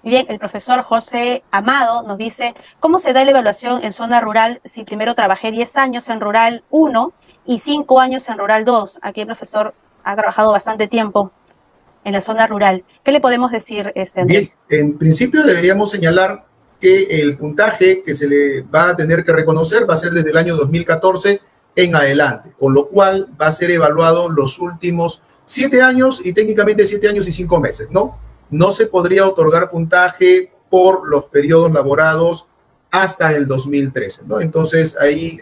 Bien, el profesor José Amado nos dice, ¿cómo se da la evaluación en zona rural si primero trabajé 10 años en rural 1 y 5 años en rural 2? Aquí el profesor ha trabajado bastante tiempo en la zona rural. ¿Qué le podemos decir, Andrés? Bien, en principio deberíamos señalar que el puntaje que se le va a tener que reconocer va a ser desde el año 2014 en adelante, con lo cual va a ser evaluado los últimos 7 años y técnicamente 7 años y 5 meses, ¿no? No se podría otorgar puntaje por los periodos laborados hasta el 2013, ¿no? Entonces ahí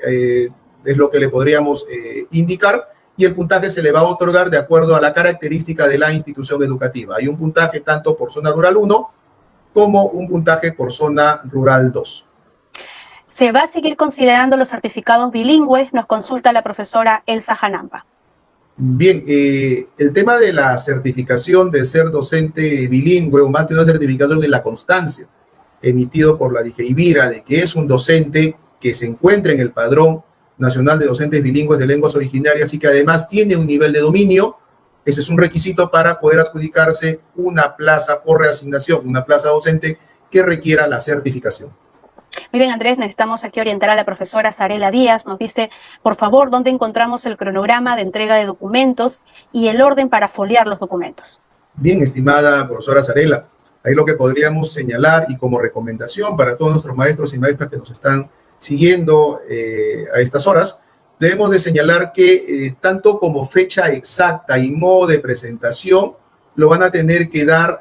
es lo que le podríamos indicar, y el puntaje se le va a otorgar de acuerdo a la característica de la institución educativa. Hay un puntaje tanto por zona rural 1 como un puntaje por zona rural 2. ¿Se va a seguir considerando los certificados bilingües? Nos consulta la profesora Elsa Janamba. Bien, el tema de la certificación de ser docente bilingüe, o más que una certificación, de la constancia emitido por la DGIVIRA de que es un docente que se encuentra en el Padrón Nacional de Docentes Bilingües de Lenguas Originarias y que además tiene un nivel de dominio. Ese es un requisito para poder adjudicarse una plaza por reasignación, una plaza docente que requiera la certificación. Muy bien, Andrés, necesitamos aquí orientar a la profesora Sarela Díaz. Nos dice, por favor, ¿dónde encontramos el cronograma de entrega de documentos y el orden para foliar los documentos? Bien, estimada profesora Sarela, ahí lo que podríamos señalar y como recomendación para todos nuestros maestros y maestras que nos están siguiendo a estas horas, debemos de señalar que tanto como fecha exacta y modo de presentación lo van a tener que dar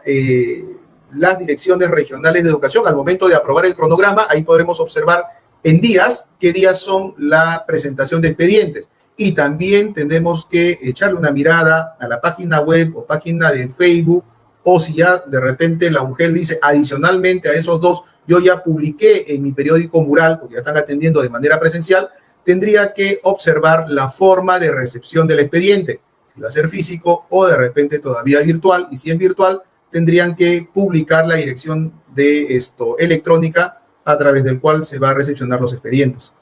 las direcciones regionales de educación al momento de aprobar el cronograma. Ahí podremos observar en días qué días son la presentación de expedientes, y también tendremos que echarle una mirada a la página web o página de Facebook, o si ya de repente la UGEL dice adicionalmente a esos dos, yo ya publiqué en mi periódico mural, porque ya están atendiendo de manera presencial, tendría que observar la forma de recepción del expediente, si va a ser físico o de repente todavía virtual, y si es virtual, tendrían que publicar la dirección de electrónica a través del cual se va a recepcionar los expedientes.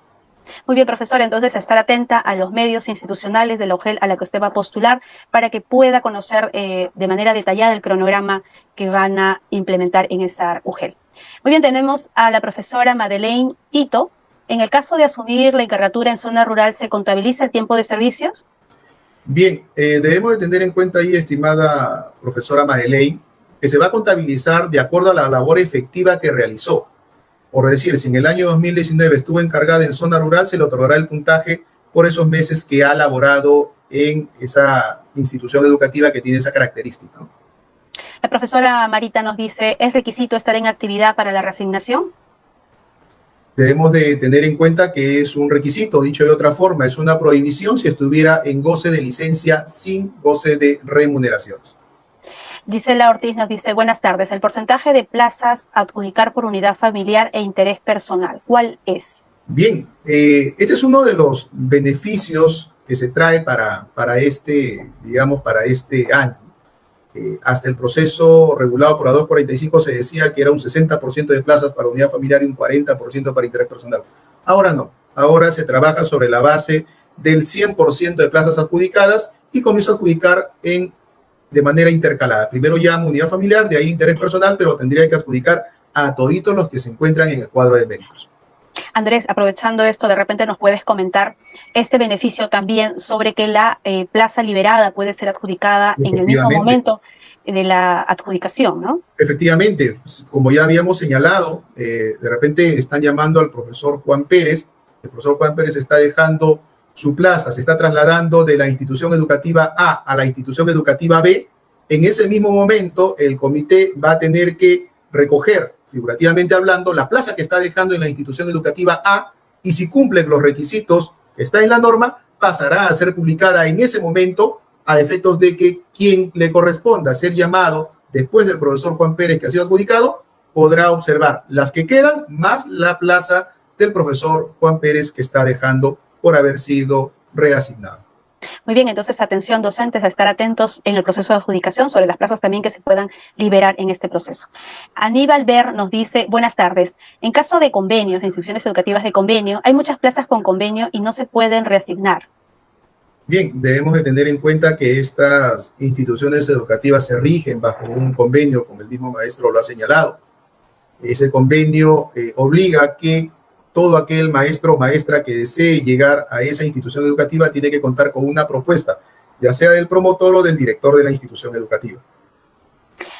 Muy bien, profesora, entonces estar atenta a los medios institucionales de la UGEL a la que usted va a postular para que pueda conocer de manera detallada el cronograma que van a implementar en esa UGEL. Muy bien, tenemos a la profesora Madeleine Tito. En el caso de asumir la encargatura en zona rural, ¿se contabiliza el tiempo de servicios? Bien, debemos de tener en cuenta ahí, estimada profesora Madeleine, que se va a contabilizar de acuerdo a la labor efectiva que realizó. Por decir, si en el año 2019 estuvo encargada en zona rural, se le otorgará el puntaje por esos meses que ha laborado en esa institución educativa que tiene esa característica. La profesora Marita nos dice, ¿es requisito estar en actividad para la reasignación? Debemos de tener en cuenta que es un requisito, dicho de otra forma, es una prohibición si estuviera en goce de licencia sin goce de remuneraciones. Gisela Ortiz nos dice, buenas tardes, el porcentaje de plazas a adjudicar por unidad familiar e interés personal, ¿cuál es? Bien, este es uno de los beneficios que se trae para este año. Hasta el proceso regulado por la 245 se decía que era un 60% de plazas para unidad familiar y un 40% para interés personal. Ahora no, ahora se trabaja sobre la base del 100% de plazas adjudicadas y comienza a adjudicar de manera intercalada. Primero llama unidad familiar, de ahí interés personal, pero tendría que adjudicar a toditos los que se encuentran en el cuadro de méritos. Andrés, aprovechando esto, de repente nos puedes comentar este beneficio también sobre que la plaza liberada puede ser adjudicada en el mismo momento de la adjudicación, ¿no? Efectivamente, como ya habíamos señalado, de repente están llamando al profesor Juan Pérez. El profesor Juan Pérez está dejando su plaza, se está trasladando de la institución educativa A a la institución educativa B. En ese mismo momento, el comité va a tener que recoger, figurativamente hablando, la plaza que está dejando en la institución educativa A, y si cumplen los requisitos que está en la norma, pasará a ser publicada en ese momento, a efectos de que quien le corresponda ser llamado después del profesor Juan Pérez que ha sido adjudicado, podrá observar las que quedan más la plaza del profesor Juan Pérez, que está dejando por haber sido reasignado. Muy bien, entonces atención docentes a estar atentos en el proceso de adjudicación sobre las plazas también que se puedan liberar en este proceso. Aníbal Ver nos dice, buenas tardes, en caso de convenios, de instituciones educativas de convenio, hay muchas plazas con convenio y no se pueden reasignar. Bien, debemos de tener en cuenta que estas instituciones educativas se rigen bajo un convenio, como el mismo maestro lo ha señalado. Ese convenio obliga a que todo aquel maestro o maestra que desee llegar a esa institución educativa tiene que contar con una propuesta, ya sea del promotor o del director de la institución educativa.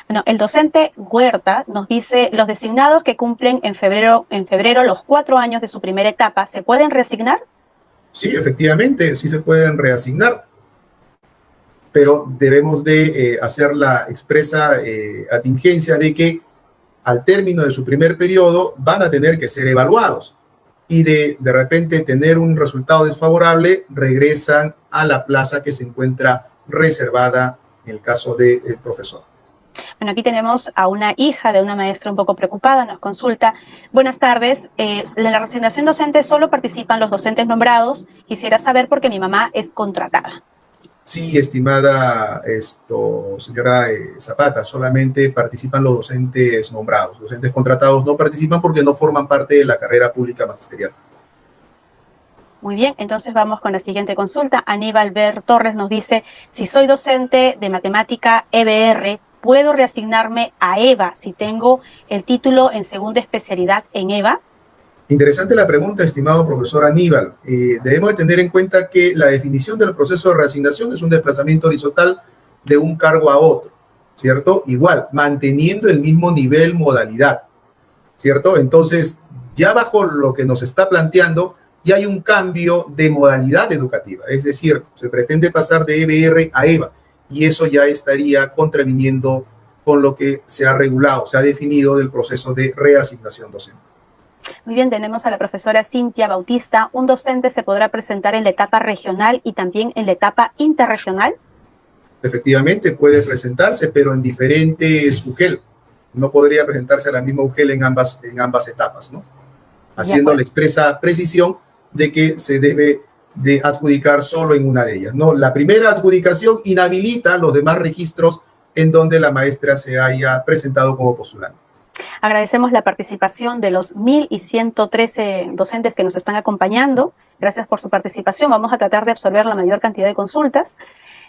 Bueno, el docente Huerta nos dice, los designados que cumplen en febrero los 4 años de su primera etapa, ¿se pueden reasignar? Sí, efectivamente, sí se pueden reasignar, pero debemos de hacer la expresa atingencia de que al término de su primer periodo van a tener que ser evaluados y de repente tener un resultado desfavorable, regresan a la plaza que se encuentra reservada en el caso del profesor. Bueno, aquí tenemos a una hija de una maestra un poco preocupada, nos consulta. Buenas tardes, en la reasignación docente solo participan los docentes nombrados. Quisiera saber por qué mi mamá es contratada. Sí, estimada señora Zapata, solamente participan los docentes nombrados. Los docentes contratados no participan porque no forman parte de la carrera pública magisterial. Muy bien, entonces vamos con la siguiente consulta. Aníbal Ver Torres nos dice, si soy docente de matemática EBR, ¿puedo reasignarme a EVA si tengo el título en segunda especialidad en EVA? Interesante la pregunta, estimado profesor Aníbal. Debemos de tener en cuenta que la definición del proceso de reasignación es un desplazamiento horizontal de un cargo a otro, ¿cierto? Igual, manteniendo el mismo nivel modalidad, ¿cierto? Entonces, ya bajo lo que nos está planteando, ya hay un cambio de modalidad educativa, es decir, se pretende pasar de EBR a EVA, y eso ya estaría contraviniendo con lo que se ha regulado, se ha definido del proceso de reasignación docente. Muy bien, tenemos a la profesora Cintia Bautista. ¿Un docente se podrá presentar en la etapa regional y también en la etapa interregional? Efectivamente, puede presentarse, pero en diferentes UGEL. No podría presentarse a la misma UGEL en ambas etapas, ¿no? Haciendo la expresa precisión de que se debe de adjudicar solo en una de ellas, ¿no? La primera adjudicación inhabilita los demás registros en donde la maestra se haya presentado como postulante. Agradecemos la participación de los 1.113 docentes que nos están acompañando. Gracias por su participación. Vamos a tratar de absorber la mayor cantidad de consultas.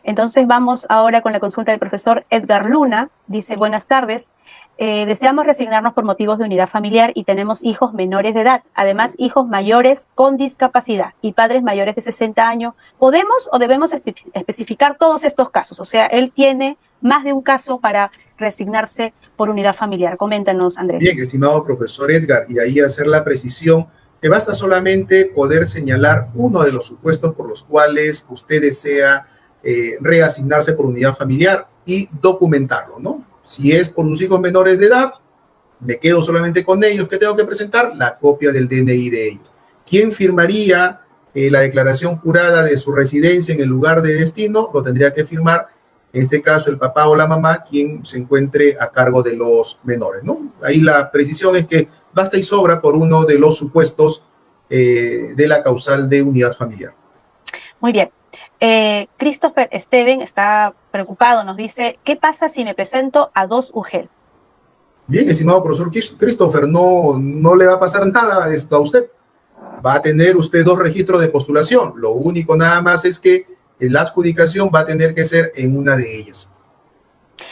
Entonces vamos ahora con la consulta del profesor Edgar Luna. Dice, buenas tardes. Deseamos reasignarnos por motivos de unidad familiar y tenemos hijos menores de edad, además hijos mayores con discapacidad y padres mayores de 60 años. ¿Podemos o debemos especificar todos estos casos? O sea, él tiene más de un caso para reasignarse por unidad familiar. Coméntanos, Andrés. Bien, estimado profesor Edgar, y ahí hacer la precisión que basta solamente poder señalar uno de los supuestos por los cuales usted desea reasignarse por unidad familiar y documentarlo, ¿no? Si es por sus hijos menores de edad, me quedo solamente con ellos. ¿Qué tengo que presentar? La copia del DNI de ellos. ¿Quién firmaría la declaración jurada de su residencia en el lugar de destino? Lo tendría que firmar, en este caso, el papá o la mamá, quien se encuentre a cargo de los menores, ¿no? Ahí la precisión es que basta y sobra por uno de los supuestos de la causal de unidad familiar. Muy bien. Christopher Steven está preocupado, nos dice, ¿qué pasa si me presento a 2 UGEL? Bien, estimado profesor Christopher, no le va a pasar nada a usted. Va a tener usted 2 registros de postulación. Lo único nada más es que la adjudicación va a tener que ser en una de ellas.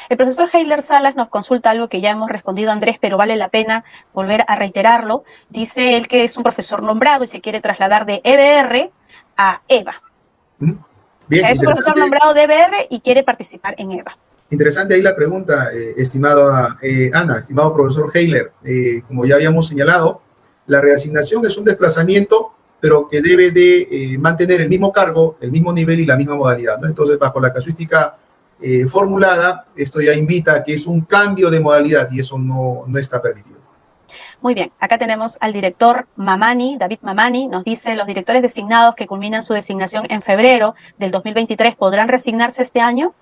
El profesor Heiler Salas nos consulta algo que ya hemos respondido a Andrés, pero vale la pena volver a reiterarlo. Dice él que es un profesor nombrado y se quiere trasladar de EBR a EVA. Bien, es un profesor nombrado de EBR y quiere participar en EVA. Interesante ahí la pregunta, estimada Ana, estimado profesor Heiler. Como ya habíamos señalado, la reasignación es un desplazamiento, pero que debe de mantener el mismo cargo, el mismo nivel y la misma modalidad, ¿no? Entonces, bajo la casuística formulada, esto ya invita a que es un cambio de modalidad y eso no está permitido. Muy bien, acá tenemos al director Mamani, David Mamani, nos dice, los directores designados que culminan su designación en febrero del 2023, ¿podrán reasignarse este año?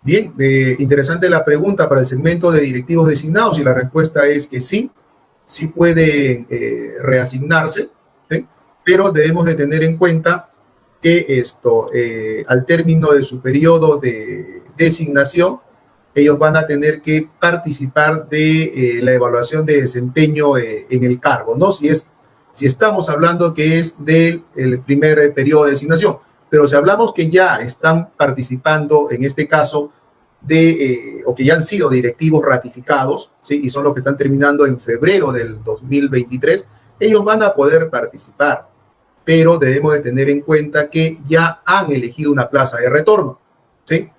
Bien, interesante la pregunta para el segmento de directivos designados y la respuesta es que sí. sí pueden reasignarse, ¿sí? Pero debemos de tener en cuenta que al término de su periodo de designación, ellos van a tener que participar de la evaluación de desempeño en el cargo, ¿no? Si estamos hablando que es del primer periodo de designación, pero si hablamos que ya están participando, en este caso, o que ya han sido directivos ratificados, ¿sí? Y son los que están terminando en febrero del 2023, ellos van a poder participar, pero debemos de tener en cuenta que ya han elegido una plaza de retorno, ¿sí?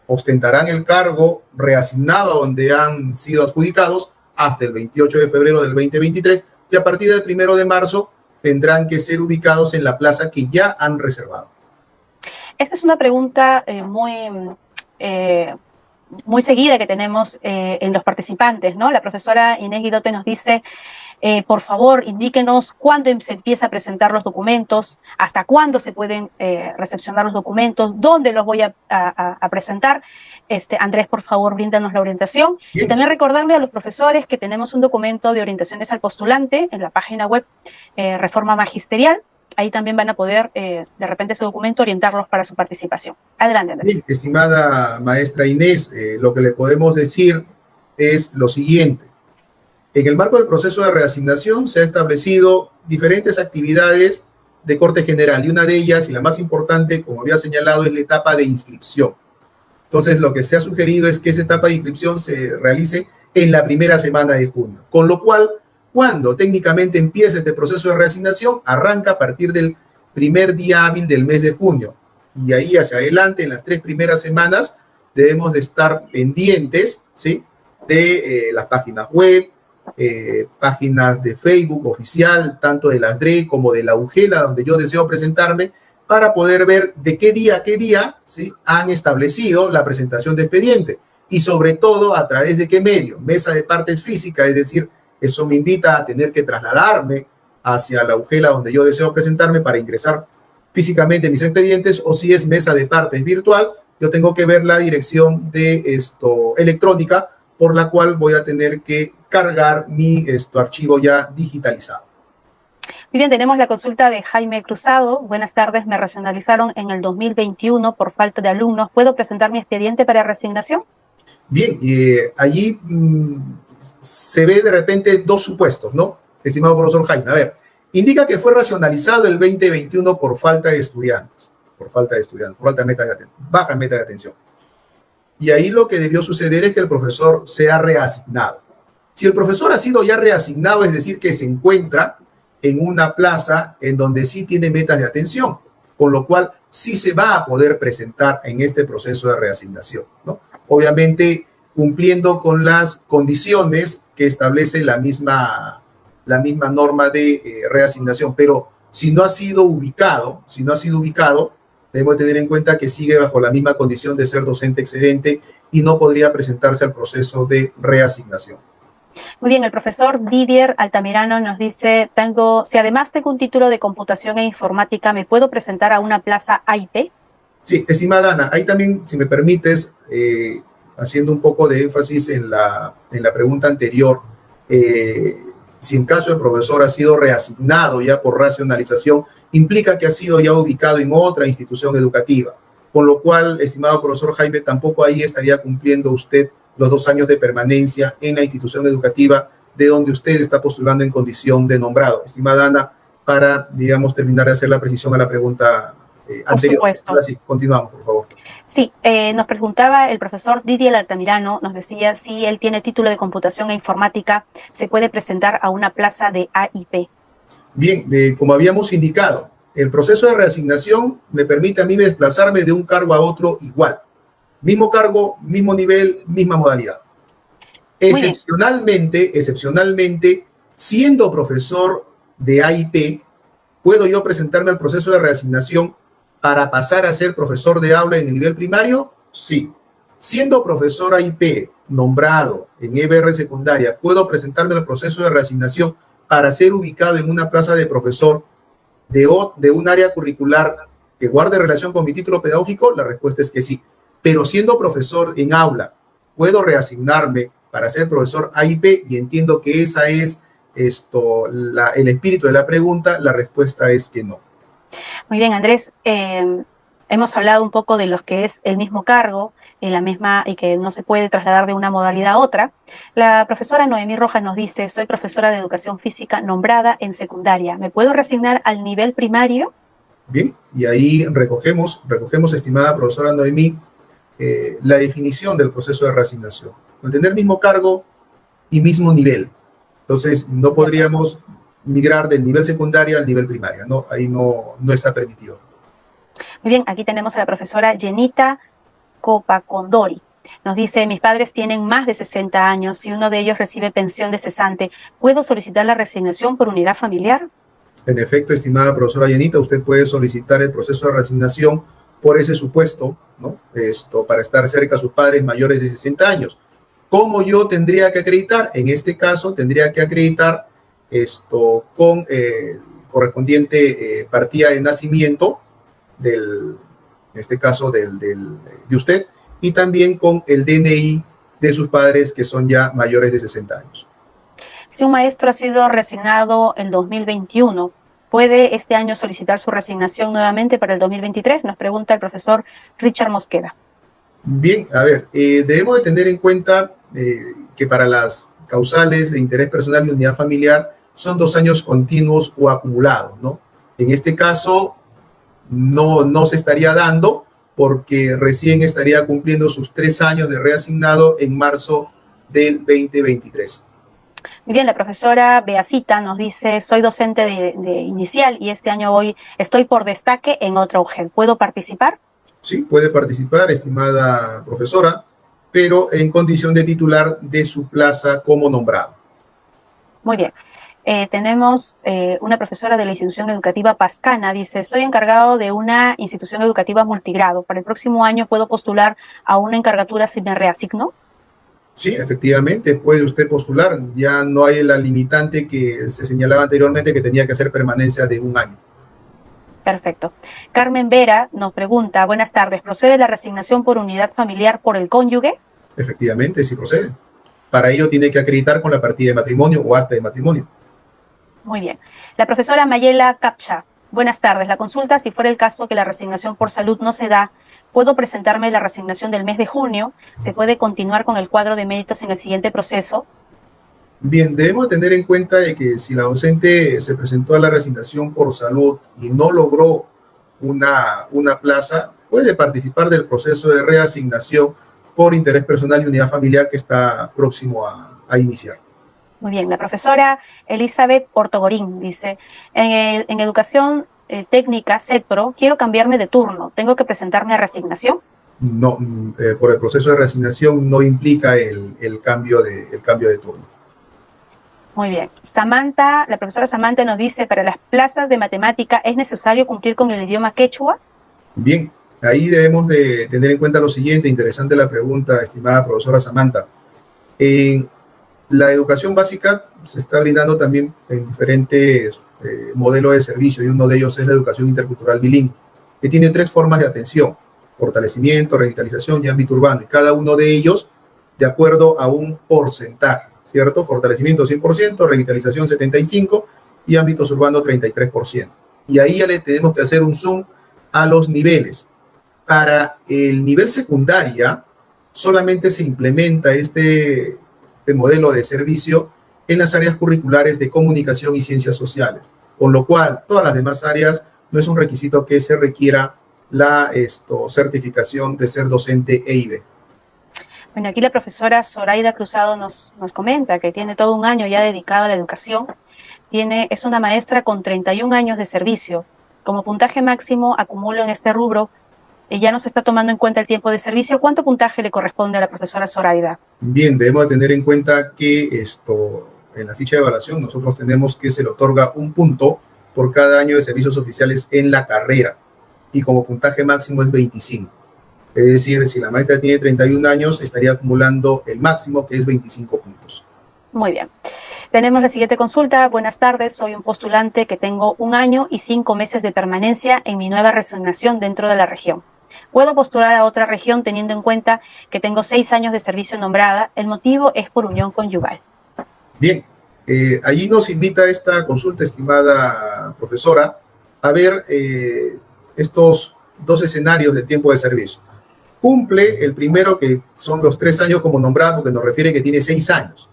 Ostentarán el cargo reasignado a donde han sido adjudicados hasta el 28 de febrero del 2023 y a partir del 1 de marzo tendrán que ser ubicados en la plaza que ya han reservado. Esta es una pregunta muy seguida que tenemos en los participantes, ¿no? La profesora Inés Guidote nos dice, por favor, indíquenos cuándo se empieza a presentar los documentos, hasta cuándo se pueden recepcionar los documentos, dónde los voy a presentar. Andrés, por favor, bríndanos la orientación. Bien. Y también recordarle a los profesores que tenemos un documento de orientaciones al postulante en la página web Reforma Magisterial. Ahí también van a poder, de repente, ese documento orientarlos para su participación. Adelante, Andrés. Bien, estimada maestra Inés, lo que le podemos decir es lo siguiente. En el marco del proceso de reasignación se han establecido diferentes actividades de corte general y una de ellas, y la más importante, como había señalado, es la etapa de inscripción. Entonces, lo que se ha sugerido es que esa etapa de inscripción se realice en la primera semana de junio, con lo cual, cuando técnicamente empiece este proceso de reasignación, arranca a partir del primer día hábil del mes de junio. Y ahí hacia adelante, en las 3 primeras semanas, debemos de estar pendientes, ¿sí?, de las páginas web, páginas de Facebook oficial, tanto de la DRE como de la UGELA, donde yo deseo presentarme, para poder ver de qué día, ¿sí?, han establecido la presentación de expediente. Y sobre todo, a través de qué medio. Mesa de partes física, es decir, eso me invita a tener que trasladarme hacia la UGELA donde yo deseo presentarme para ingresar físicamente mis expedientes, o si es mesa de partes virtual, yo tengo que ver la dirección de electrónica por la cual voy a tener que cargar mi archivo ya digitalizado. Muy bien, tenemos la consulta de Jaime Cruzado. Buenas tardes, me racionalizaron en el 2021 por falta de alumnos. ¿Puedo presentar mi expediente para reasignación? Bien, allí se ve de repente 2 supuestos, ¿no? Estimado profesor Jaime, a ver, indica que fue racionalizado el 2021 por falta de estudiantes, por falta de baja meta de atención. Y ahí lo que debió suceder es que el profesor sea reasignado. Si el profesor ha sido ya reasignado, es decir, que se encuentra en una plaza en donde sí tiene metas de atención, con lo cual sí se va a poder presentar en este proceso de reasignación, ¿no? Obviamente cumpliendo con las condiciones que establece la misma norma de reasignación, pero si no ha sido ubicado, debemos tener en cuenta que sigue bajo la misma condición de ser docente excedente y no podría presentarse al proceso de reasignación. Muy bien, el profesor Didier Altamirano nos dice, si además tengo un título de computación e informática, ¿me puedo presentar a una plaza AIP? Sí, estimada Ana, ahí también, si me permites, haciendo un poco de énfasis en la pregunta anterior, si en caso el profesor ha sido reasignado ya por racionalización, implica que ha sido ya ubicado en otra institución educativa, con lo cual, estimado profesor Jaime, tampoco ahí estaría cumpliendo usted los 2 años de permanencia en la institución educativa de donde usted está postulando en condición de nombrado. Estimada Ana, para, digamos, terminar de hacer la precisión a la pregunta anterior. Por supuesto. Ahora sí, continuamos, por favor. Sí, nos preguntaba el profesor Didier Altamirano, nos decía si él tiene título de computación e informática, ¿se puede presentar a una plaza de AIP? Bien, como habíamos indicado, el proceso de reasignación me permite a mí desplazarme de un cargo a otro igual. Mismo cargo, mismo nivel, misma modalidad. Excepcionalmente, siendo profesor de AIP, ¿puedo yo presentarme al proceso de reasignación para pasar a ser profesor de aula en el nivel primario? Sí. Siendo profesor AIP nombrado en EBR secundaria, ¿puedo presentarme al proceso de reasignación para ser ubicado en una plaza de profesor de un área curricular que guarde relación con mi título pedagógico? La respuesta es que sí. Pero siendo profesor en aula, ¿puedo reasignarme para ser profesor AIP? Y entiendo que esa es el espíritu de la pregunta, la respuesta es que no. Muy bien, Andrés. Hemos hablado un poco de lo que es el mismo cargo y que no se puede trasladar de una modalidad a otra. La profesora Noemí Rojas nos dice: soy profesora de educación física nombrada en secundaria. ¿Me puedo reasignar al nivel primario? Bien, y ahí recogemos, estimada profesora Noemí, la definición del proceso de reasignación. Mantener mismo cargo y mismo nivel. Entonces, no podríamos migrar del nivel secundario al nivel primario, ¿no? Ahí no está permitido. Muy bien, aquí tenemos a la profesora Jenita Copacondori. Nos dice: mis padres tienen más de 60 años y uno de ellos recibe pensión de cesante. ¿Puedo solicitar la reasignación por unidad familiar? En efecto, estimada profesora Jenita, usted puede solicitar el proceso de reasignación por ese supuesto, ¿no? Para estar cerca a sus padres mayores de 60 años. ¿Cómo yo tendría que acreditar? En este caso, tendría que acreditar con correspondiente partida de nacimiento en este caso de usted, y también con el DNI de sus padres que son ya mayores de 60 años. Si un maestro ha sido reasignado en 2021, ¿puede este año solicitar su reasignación nuevamente para el 2023? Nos pregunta el profesor Richard Mosqueda. Bien, a ver, debemos de tener en cuenta que para las causales de interés personal y unidad familiar son 2 años continuos o acumulados, ¿no? En este caso, no se estaría dando porque recién estaría cumpliendo sus 3 años de reasignado en marzo del 2023. Muy bien, la profesora Beacita nos dice: soy docente de inicial y este año estoy por destaque en otra UGEL. ¿Puedo participar? Sí, puede participar, estimada profesora, pero en condición de titular de su plaza como nombrado. Muy bien. Tenemos una profesora de la institución educativa Pascana. Dice: estoy encargado de una institución educativa multigrado. Para el próximo año, ¿puedo postular a una encargatura si me reasigno? Sí, efectivamente, puede usted postular. Ya no hay la limitante que se señalaba anteriormente, que tenía que hacer permanencia de 1 año. Perfecto. Carmen Vera nos pregunta: buenas tardes, ¿procede la reasignación por unidad familiar por el cónyuge? Efectivamente, sí procede. Para ello tiene que acreditar con la partida de matrimonio o acta de matrimonio. Muy bien. La profesora Mayela Capcha: buenas tardes. La consulta: si fuera el caso que la reasignación por salud no se da, ¿puedo presentarme la reasignación del mes de junio? ¿Se puede continuar con el cuadro de méritos en el siguiente proceso? Bien, debemos tener en cuenta de que si la docente se presentó a la reasignación por salud y no logró una plaza, puede participar del proceso de reasignación por interés personal y unidad familiar que está próximo a iniciar. Muy bien. La profesora Elizabeth Ortogorín dice: en educación técnica CETPRO, quiero cambiarme de turno. ¿Tengo que presentarme a reasignación? No, por el proceso de reasignación no implica el cambio de turno. Muy bien. La profesora Samantha nos dice: para las plazas de matemática, ¿es necesario cumplir con el idioma quechua? Bien, ahí debemos de tener en cuenta lo siguiente. Interesante la pregunta, estimada profesora Samantha. En la educación básica se está brindando también en diferentes modelos de servicio, y uno de ellos es la educación intercultural bilingüe, que tiene 3 formas de atención: fortalecimiento, revitalización y ámbito urbano, y cada uno de ellos de acuerdo a un porcentaje, ¿cierto? Fortalecimiento 100%, revitalización 75% y ámbitos urbanos 33%. Y ahí ya le tenemos que hacer un zoom a los niveles. Para el nivel secundaria solamente se implementa este modelo de servicio en las áreas curriculares de comunicación y ciencias sociales, con lo cual todas las demás áreas no es un requisito que se requiera la certificación de ser docente EIB. Bueno, aquí la profesora Zoraida Cruzado nos comenta que tiene todo un año ya dedicado a la educación. Es una maestra con 31 años de servicio. Como puntaje máximo acumulo en este rubro, y ya no se está tomando en cuenta el tiempo de servicio. ¿Cuánto puntaje le corresponde a la profesora Zoraida? Bien, debemos tener en cuenta que en la ficha de evaluación nosotros tenemos que se le otorga 1 punto por cada año de servicios oficiales en la carrera, y como puntaje máximo es 25. Es decir, si la maestra tiene 31 años, estaría acumulando el máximo, que es 25 puntos. Muy bien. Tenemos la siguiente consulta. Buenas tardes, soy un postulante que tengo 1 año y 5 meses de permanencia en mi nueva reasignación dentro de la región. ¿Puedo postular a otra región teniendo en cuenta que tengo 6 años de servicio nombrada? El motivo es por unión conyugal. Bien, Allí nos invita esta consulta, estimada profesora, a ver estos dos escenarios del tiempo de servicio. Cumple el primero, que son los 3 años como nombrado, porque nos refiere que tiene 6 años,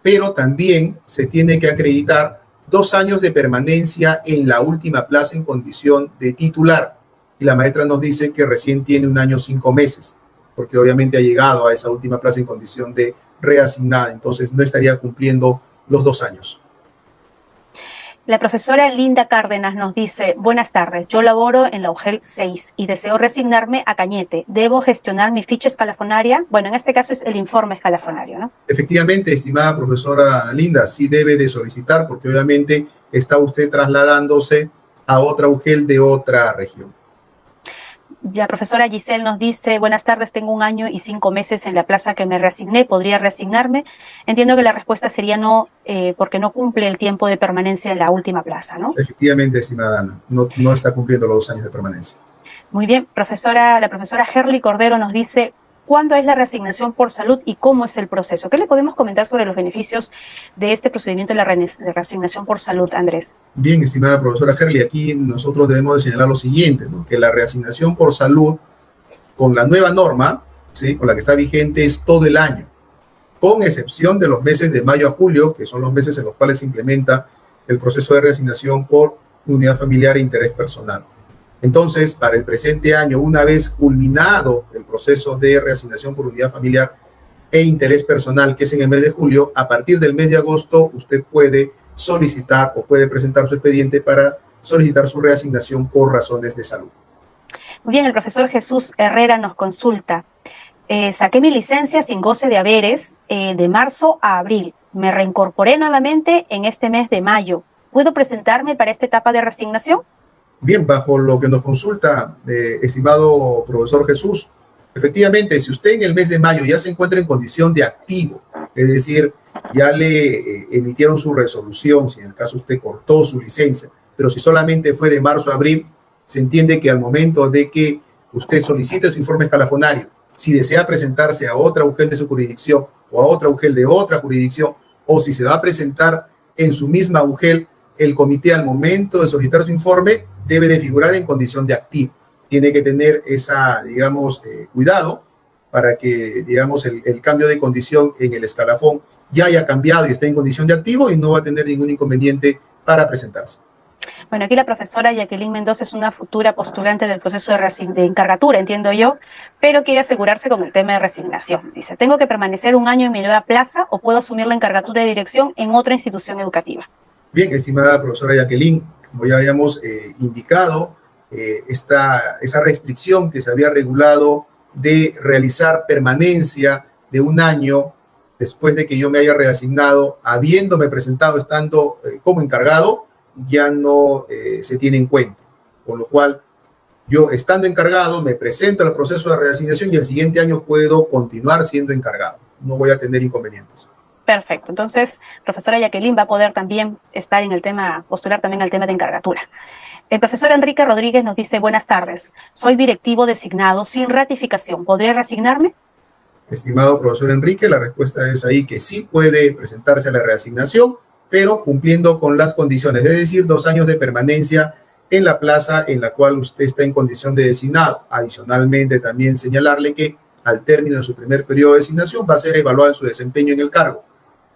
pero también se tiene que acreditar 2 años de permanencia en la última plaza en condición de titular. Y la maestra nos dice que recién tiene 1 año 5 meses, porque obviamente ha llegado a esa última plaza en condición de reasignada, entonces no estaría cumpliendo los 2 años. La profesora Linda Cárdenas nos dice, buenas tardes, yo laboro en la UGEL 6 y deseo reasignarme a Cañete. ¿Debo gestionar mi ficha escalafonaria? Bueno, en este caso es el informe escalafonario, ¿no? Efectivamente, estimada profesora Linda, sí debe de solicitar, porque obviamente está usted trasladándose a otra UGEL de otra región. Ya, profesora Giselle nos dice, buenas tardes, tengo 1 año y 5 meses en la plaza que me reasigné, ¿podría reasignarme? Entiendo que la respuesta sería no, porque no cumple el tiempo de permanencia en la última plaza, ¿no? Efectivamente, estimada Ana, no está cumpliendo los 2 años de permanencia. Muy bien, profesora, la profesora Herly Cordero nos dice, ¿cuándo es la reasignación por salud y cómo es el proceso? ¿Qué le podemos comentar sobre los beneficios de este procedimiento de la reasignación por salud, Andrés? Bien, estimada profesora Herly, aquí nosotros debemos de señalar lo siguiente, ¿no? Que la reasignación por salud, con la nueva norma, ¿sí?, con la que está vigente, es todo el año, con excepción de los meses de mayo a julio, que son los meses en los cuales se implementa el proceso de reasignación por unidad familiar e interés personal. Entonces, para el presente año, una vez culminado el proceso de reasignación por unidad familiar e interés personal, que es en el mes de julio, a partir del mes de agosto, usted puede solicitar o puede presentar su expediente para solicitar su reasignación por razones de salud. Muy bien, el profesor Jesús Herrera nos consulta. Saqué mi licencia sin goce de haberes de marzo a abril. Me reincorporé nuevamente en este mes de mayo. ¿Puedo presentarme para esta etapa de reasignación? Bien, bajo lo que nos consulta, estimado profesor Jesús, efectivamente, si usted en el mes de mayo ya se encuentra en condición de activo, es decir, ya le emitieron su resolución, si en el caso usted cortó su licencia, pero si solamente fue de marzo a abril, se entiende que al momento de que usted solicite su informe escalafonario, si desea presentarse a otra UGEL de su jurisdicción o a otra UGEL de otra jurisdicción, o si se va a presentar en su misma UGEL, el comité al momento de solicitar su informe debe de figurar en condición de activo. Tiene que tener esa, digamos, cuidado para que, digamos, el cambio de condición en el escalafón ya haya cambiado y esté en condición de activo y no va a tener ningún inconveniente para presentarse. Bueno, aquí la profesora Jacqueline Mendoza es una futura postulante del proceso de encargatura, entiendo yo, pero quiere asegurarse con el tema de reasignación. Dice, ¿tengo que permanecer 1 año en mi nueva plaza o puedo asumir la encargatura de dirección en otra institución educativa? Bien, estimada profesora Jacqueline, como ya habíamos indicado, esa restricción que se había regulado de realizar permanencia de 1 año después de que yo me haya reasignado, habiéndome presentado estando como encargado, ya no se tiene en cuenta. Con lo cual, yo estando encargado, me presento al proceso de reasignación y el siguiente año puedo continuar siendo encargado. No voy a tener inconvenientes. Perfecto. Entonces, profesora Jacqueline va a poder también estar en el tema, postular también al tema de encargatura. El profesor Enrique Rodríguez nos dice, buenas tardes, soy directivo designado sin ratificación, ¿podría reasignarme? Estimado profesor Enrique, la respuesta es ahí que sí puede presentarse a la reasignación, pero cumpliendo con las condiciones, es decir, 2 años de permanencia en la plaza en la cual usted está en condición de designado. Adicionalmente, también señalarle que al término de su primer periodo de designación va a ser evaluado en su desempeño en el cargo.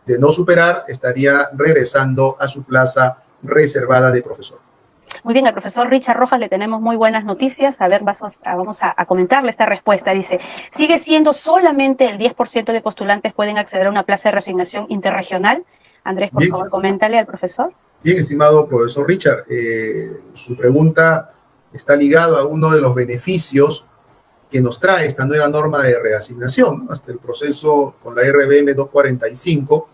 De no superar, estaría regresando a su plaza reservada de profesor. Muy bien, al profesor Richard Rojas le tenemos muy buenas noticias. A ver, vamos a comentarle esta respuesta. Dice, sigue siendo solamente el 10% de postulantes pueden acceder a una plaza de reasignación interregional. Andrés, por favor, coméntale al profesor. Bien, estimado profesor Richard, su pregunta está ligada a uno de los beneficios que nos trae esta nueva norma de reasignación, ¿no? Hasta el proceso con la RBM 245,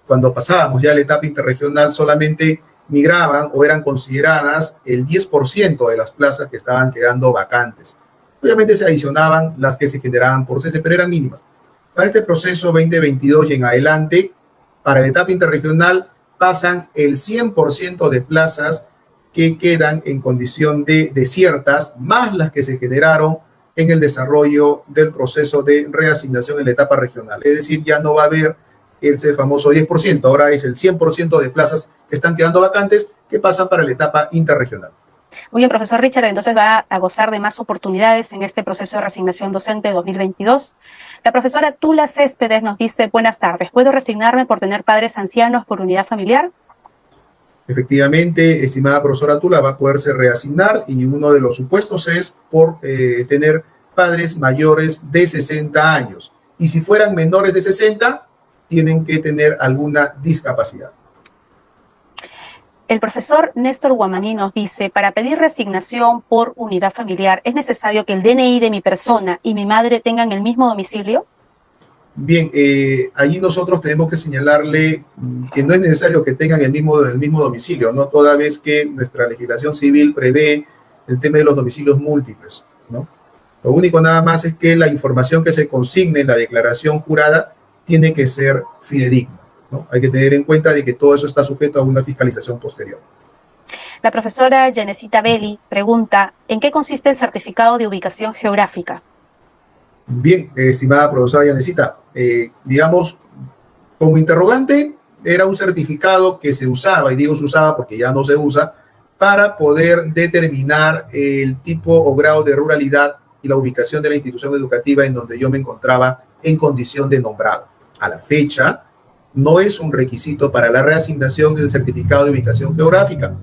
cuando pasábamos ya a la etapa interregional, solamente migraban o eran consideradas el 10% de las plazas que estaban quedando vacantes. Obviamente se adicionaban las que se generaban por cese, pero eran mínimas. Para este proceso 2022 y en adelante, para la etapa interregional, pasan el 100% de plazas que quedan en condición de desiertas, más las que se generaron en el desarrollo del proceso de reasignación en la etapa regional. Es decir, ya no va a haber ese famoso 10%, ahora es el 100% de plazas que están quedando vacantes que pasan para la etapa interregional. Muy bien, profesor Richard, entonces va a gozar de más oportunidades en este proceso de reasignación docente 2022. La profesora Tula Céspedes nos dice, buenas tardes, ¿puedo resignarme por tener padres ancianos por unidad familiar? Efectivamente, estimada profesora Tula, va a poderse reasignar y uno de los supuestos es por tener padres mayores de 60 años. Y si fueran menores de 60, tienen que tener alguna discapacidad. El profesor Néstor Guamaní nos dice, para pedir resignación por unidad familiar, ¿es necesario que el DNI de mi persona y mi madre tengan el mismo domicilio? Bien, allí nosotros tenemos que señalarle que no es necesario que tengan el mismo domicilio, ¿no? Toda vez que nuestra legislación civil prevé el tema de los domicilios múltiples, ¿no? Lo único nada más es que la información que se consigne en la declaración jurada tiene que ser fidedigna, ¿no? Hay que tener en cuenta de que todo eso está sujeto a una fiscalización posterior. La profesora Yanesita Belli pregunta, ¿en qué consiste el certificado de ubicación geográfica? Bien, estimada profesora Yanesita, digamos, como interrogante, era un certificado que se usaba, y digo se usaba porque ya no se usa, para poder determinar el tipo o grado de ruralidad y la ubicación de la institución educativa en donde yo me encontraba en condición de nombrado. A la fecha, no es un requisito para la reasignación del certificado de ubicación geográfica.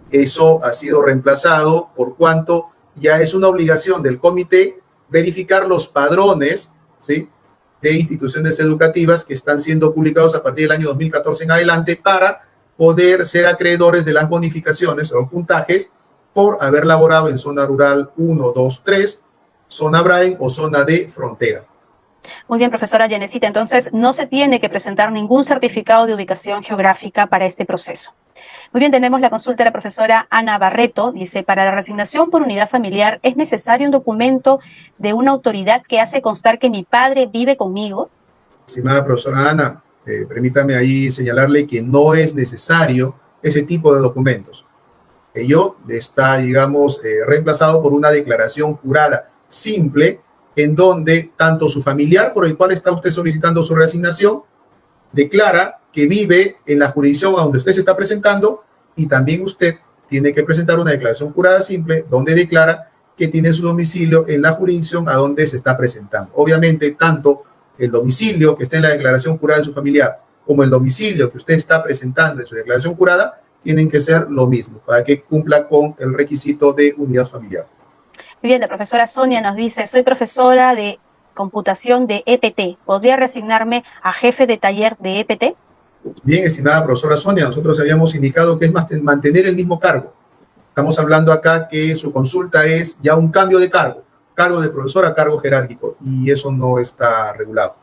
Eso ha sido reemplazado por cuanto ya es una obligación del comité verificar los padrones, ¿sí?, de instituciones educativas que están siendo publicados a partir del año 2014 en adelante para poder ser acreedores de las bonificaciones o puntajes por haber laborado en zona rural 1, 2, 3, zona Brain o zona de frontera. Muy bien, profesora Yanesita, entonces no se tiene que presentar ningún certificado de ubicación geográfica para este proceso. Muy bien, tenemos la consulta de la profesora Ana Barreto. Dice, para la reasignación por unidad familiar, ¿es necesario un documento de una autoridad que hace constar que mi padre vive conmigo? Estimada profesora Ana, permítame ahí señalarle que no es necesario ese tipo de documentos. Ello está, digamos, reemplazado por una declaración jurada simple en donde tanto su familiar por el cual está usted solicitando su reasignación declara que vive en la jurisdicción a donde usted se está presentando y también usted tiene que presentar una declaración jurada simple donde declara que tiene su domicilio en la jurisdicción a donde se está presentando. Obviamente, tanto el domicilio que está en la declaración jurada de su familiar como el domicilio que usted está presentando en su declaración jurada tienen que ser lo mismo para que cumpla con el requisito de unidad familiar. Muy bien, la profesora Sonia nos dice, soy profesora de computación de EPT. ¿Podría reasignarme a jefe de taller de EPT? Bien, estimada profesora Sonia, nosotros habíamos indicado que es mantener el mismo cargo. Estamos hablando acá que su consulta es ya un cambio de cargo de profesor a cargo jerárquico, y eso no está regulado.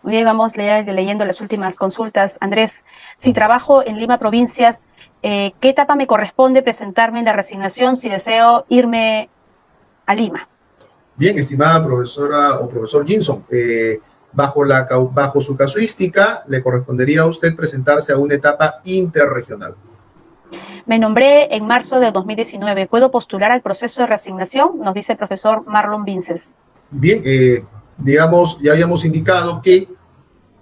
Muy bien, vamos leyendo las últimas consultas. Andrés, si trabajo en Lima Provincias, ¿qué etapa me corresponde presentarme en la reasignación si deseo irme a Lima? Bien, estimada profesora o profesor Ginson, bajo su casuística, le correspondería a usted presentarse a una etapa interregional. Me nombré en marzo de 2019. ¿Puedo postular al proceso de reasignación? Nos dice el profesor Marlon Vinces. Bien, digamos, ya habíamos indicado que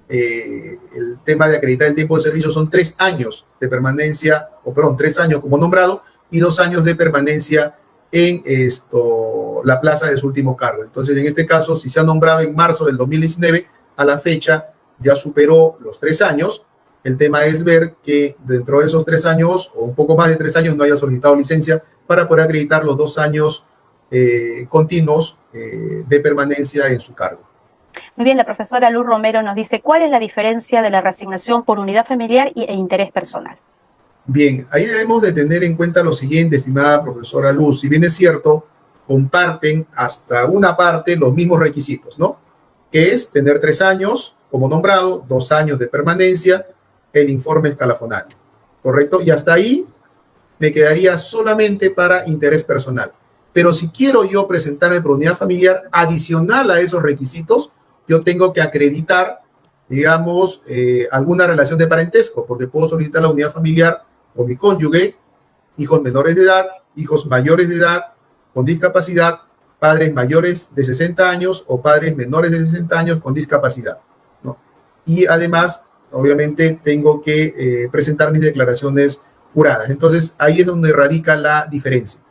el tema de acreditar el tiempo de servicio son 3 años de permanencia, 3 años como nombrado y 2 años de permanencia en la plaza de su último cargo. Entonces, en este caso, si se ha nombrado en marzo del 2019, a la fecha ya superó los 3 años. El tema es ver que dentro de esos 3 años, o un poco más de 3 años, no haya solicitado licencia para poder acreditar los 2 años continuos de permanencia en su cargo. Muy bien, la profesora Luz Romero nos dice, ¿cuál es la diferencia de la reasignación por unidad familiar e interés personal? Bien, ahí debemos de tener en cuenta lo siguiente, estimada profesora Luz. Si bien es cierto, comparten hasta una parte los mismos requisitos, ¿no? Que es tener 3 años como nombrado, 2 años de permanencia, el informe escalafonario, ¿correcto? Y hasta ahí me quedaría solamente para interés personal. Pero si quiero yo presentarme por unidad familiar adicional a esos requisitos, yo tengo que acreditar, digamos, alguna relación de parentesco, porque puedo solicitar la unidad familiar o mi cónyuge, hijos menores de edad, hijos mayores de edad, con discapacidad, padres mayores de 60 años o padres menores de 60 años con discapacidad, ¿no? y además, obviamente, tengo que presentar mis declaraciones juradas. Entonces, ahí es donde radica la diferencia.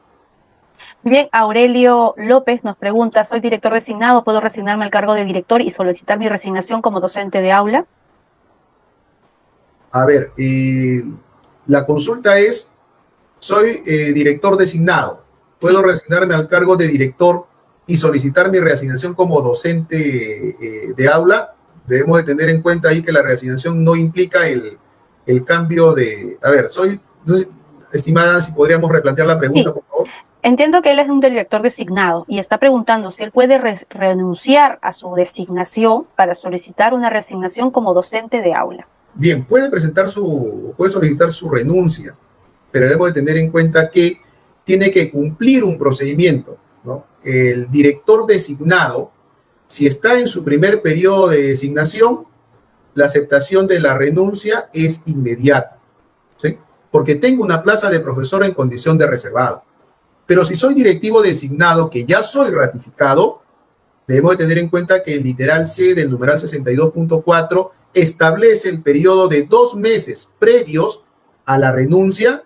Bien, Aurelio López nos pregunta, soy director designado, ¿puedo resignarme al cargo de director y solicitar mi resignación como docente de aula? A ver, la consulta es, soy director designado, ¿puedo resignarme al cargo de director y solicitar mi reasignación como docente de aula? Debemos de tener en cuenta ahí que la reasignación no implica el cambio de... A ver, estimada, si podríamos replantear la pregunta, Sí. por favor. Entiendo que él es un director designado y está preguntando si él puede renunciar a su designación para solicitar una reasignación como docente de aula. Bien, puede solicitar su renuncia, pero debemos de tener en cuenta que tiene que cumplir un procedimiento, ¿no? El director designado, si está en su primer periodo de designación, la aceptación de la renuncia es inmediata, ¿sí? Porque tengo una plaza de profesor en condición de reservado. Pero si soy directivo designado, que ya soy ratificado, debemos de tener en cuenta que el literal C del numeral 62.4 establece el periodo de 2 meses previos a la renuncia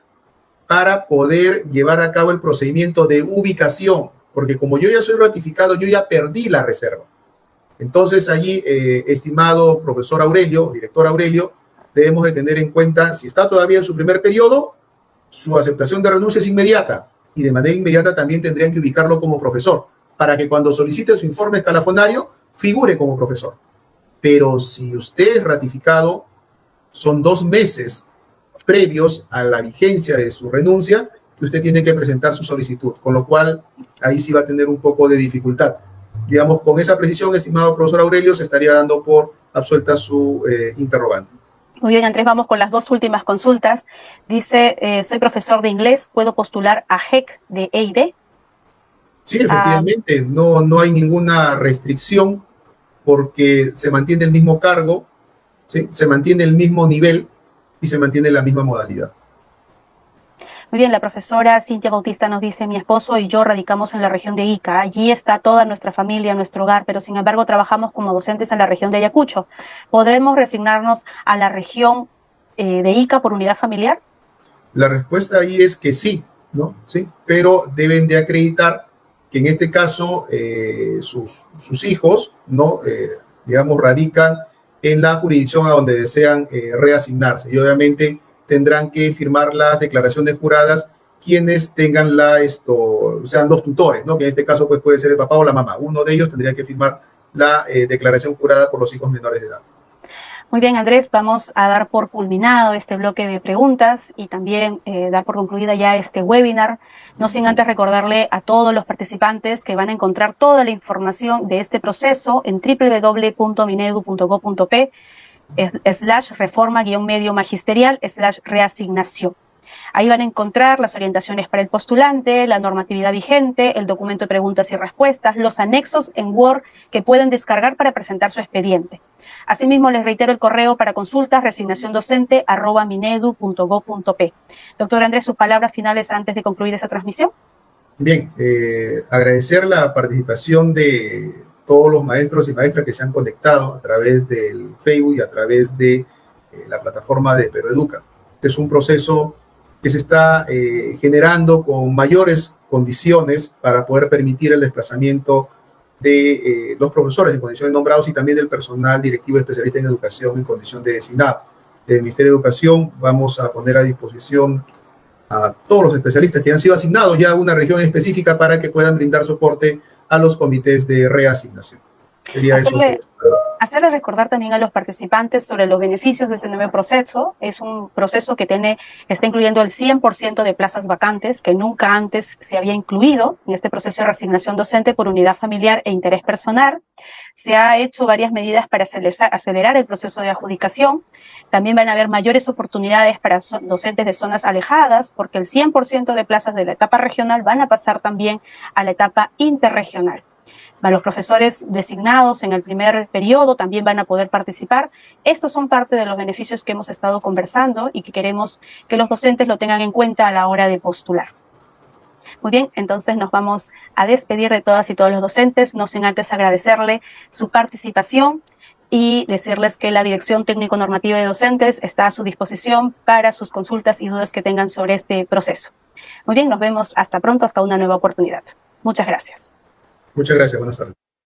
para poder llevar a cabo el procedimiento de ubicación, porque como yo ya soy ratificado, yo ya perdí la reserva. Entonces allí, estimado profesor Aurelio, director Aurelio, debemos de tener en cuenta, si está todavía en su primer periodo, su aceptación de renuncia es inmediata, y de manera inmediata también tendrían que ubicarlo como profesor, para que cuando solicite su informe escalafonario, figure como profesor. Pero si usted es ratificado, son 2 meses previos a la vigencia de su renuncia que usted tiene que presentar su solicitud, con lo cual ahí sí va a tener un poco de dificultad. Digamos, con esa precisión, estimado profesor Aurelio, se estaría dando por absuelta su interrogante. Muy bien, Andrés, vamos con las 2 últimas consultas. Dice, soy profesor de inglés, ¿puedo postular a GEC de EIB? Sí, efectivamente, no hay ninguna restricción porque se mantiene el mismo cargo, ¿sí? Se mantiene el mismo nivel y se mantiene la misma modalidad. Muy bien, la profesora Cintia Bautista nos dice, mi esposo y yo radicamos en la región de Ica, allí está toda nuestra familia, nuestro hogar, pero sin embargo trabajamos como docentes en la región de Ayacucho. ¿Podremos resignarnos a la región de Ica por unidad familiar? La respuesta ahí es que sí, ¿no? Sí, pero deben de acreditar que en este caso sus hijos, ¿no? Digamos, radican en la jurisdicción a donde desean reasignarse y obviamente tendrán que firmar las declaraciones juradas quienes tengan sean los tutores, ¿no? Que en este caso pues, puede ser el papá o la mamá. Uno de ellos tendría que firmar la declaración jurada por los hijos menores de edad. Muy bien, Andrés, vamos a dar por culminado este bloque de preguntas y también dar por concluida ya este webinar, no sin antes recordarle a todos los participantes que van a encontrar toda la información de este proceso en www.minedu.go.p /reforma-medio magisterial /reasignación. Ahí van a encontrar las orientaciones para el postulante, la normatividad vigente, el documento de preguntas y respuestas, los anexos en Word que pueden descargar para presentar su expediente. Asimismo, les reitero el correo para consultas, resignaciondocente@minedu.go.p. Doctor Andrés, sus palabras finales antes de concluir esta transmisión. Bien, agradecer la participación de todos los maestros y maestras que se han conectado a través del Facebook y a través de la plataforma de Peroeduca. Es un proceso que se está generando con mayores condiciones para poder permitir el desplazamiento de los profesores en condición de nombrados y también del personal directivo especialista en educación en condición de designado. Del Ministerio de Educación vamos a poner a disposición a todos los especialistas que han sido asignados ya a una región específica para que puedan brindar soporte a los comités de reasignación. Sería Hacerle recordar también a los participantes sobre los beneficios de este nuevo proceso. Es un proceso que está incluyendo el 100% de plazas vacantes que nunca antes se había incluido en este proceso de reasignación docente por unidad familiar e interés personal. Se ha hecho varias medidas para acelerar el proceso de adjudicación. También van a haber mayores oportunidades para docentes de zonas alejadas, porque el 100% de plazas de la etapa regional van a pasar también a la etapa interregional. Los profesores designados en el primer periodo también van a poder participar. Estos son parte de los beneficios que hemos estado conversando y que queremos que los docentes lo tengan en cuenta a la hora de postular. Muy bien, entonces nos vamos a despedir de todas y todos los docentes, no sin antes agradecerle su participación y decirles que la Dirección Técnico-Normativa de Docentes está a su disposición para sus consultas y dudas que tengan sobre este proceso. Muy bien, nos vemos hasta pronto, hasta una nueva oportunidad. Muchas gracias. Muchas gracias, buenas tardes.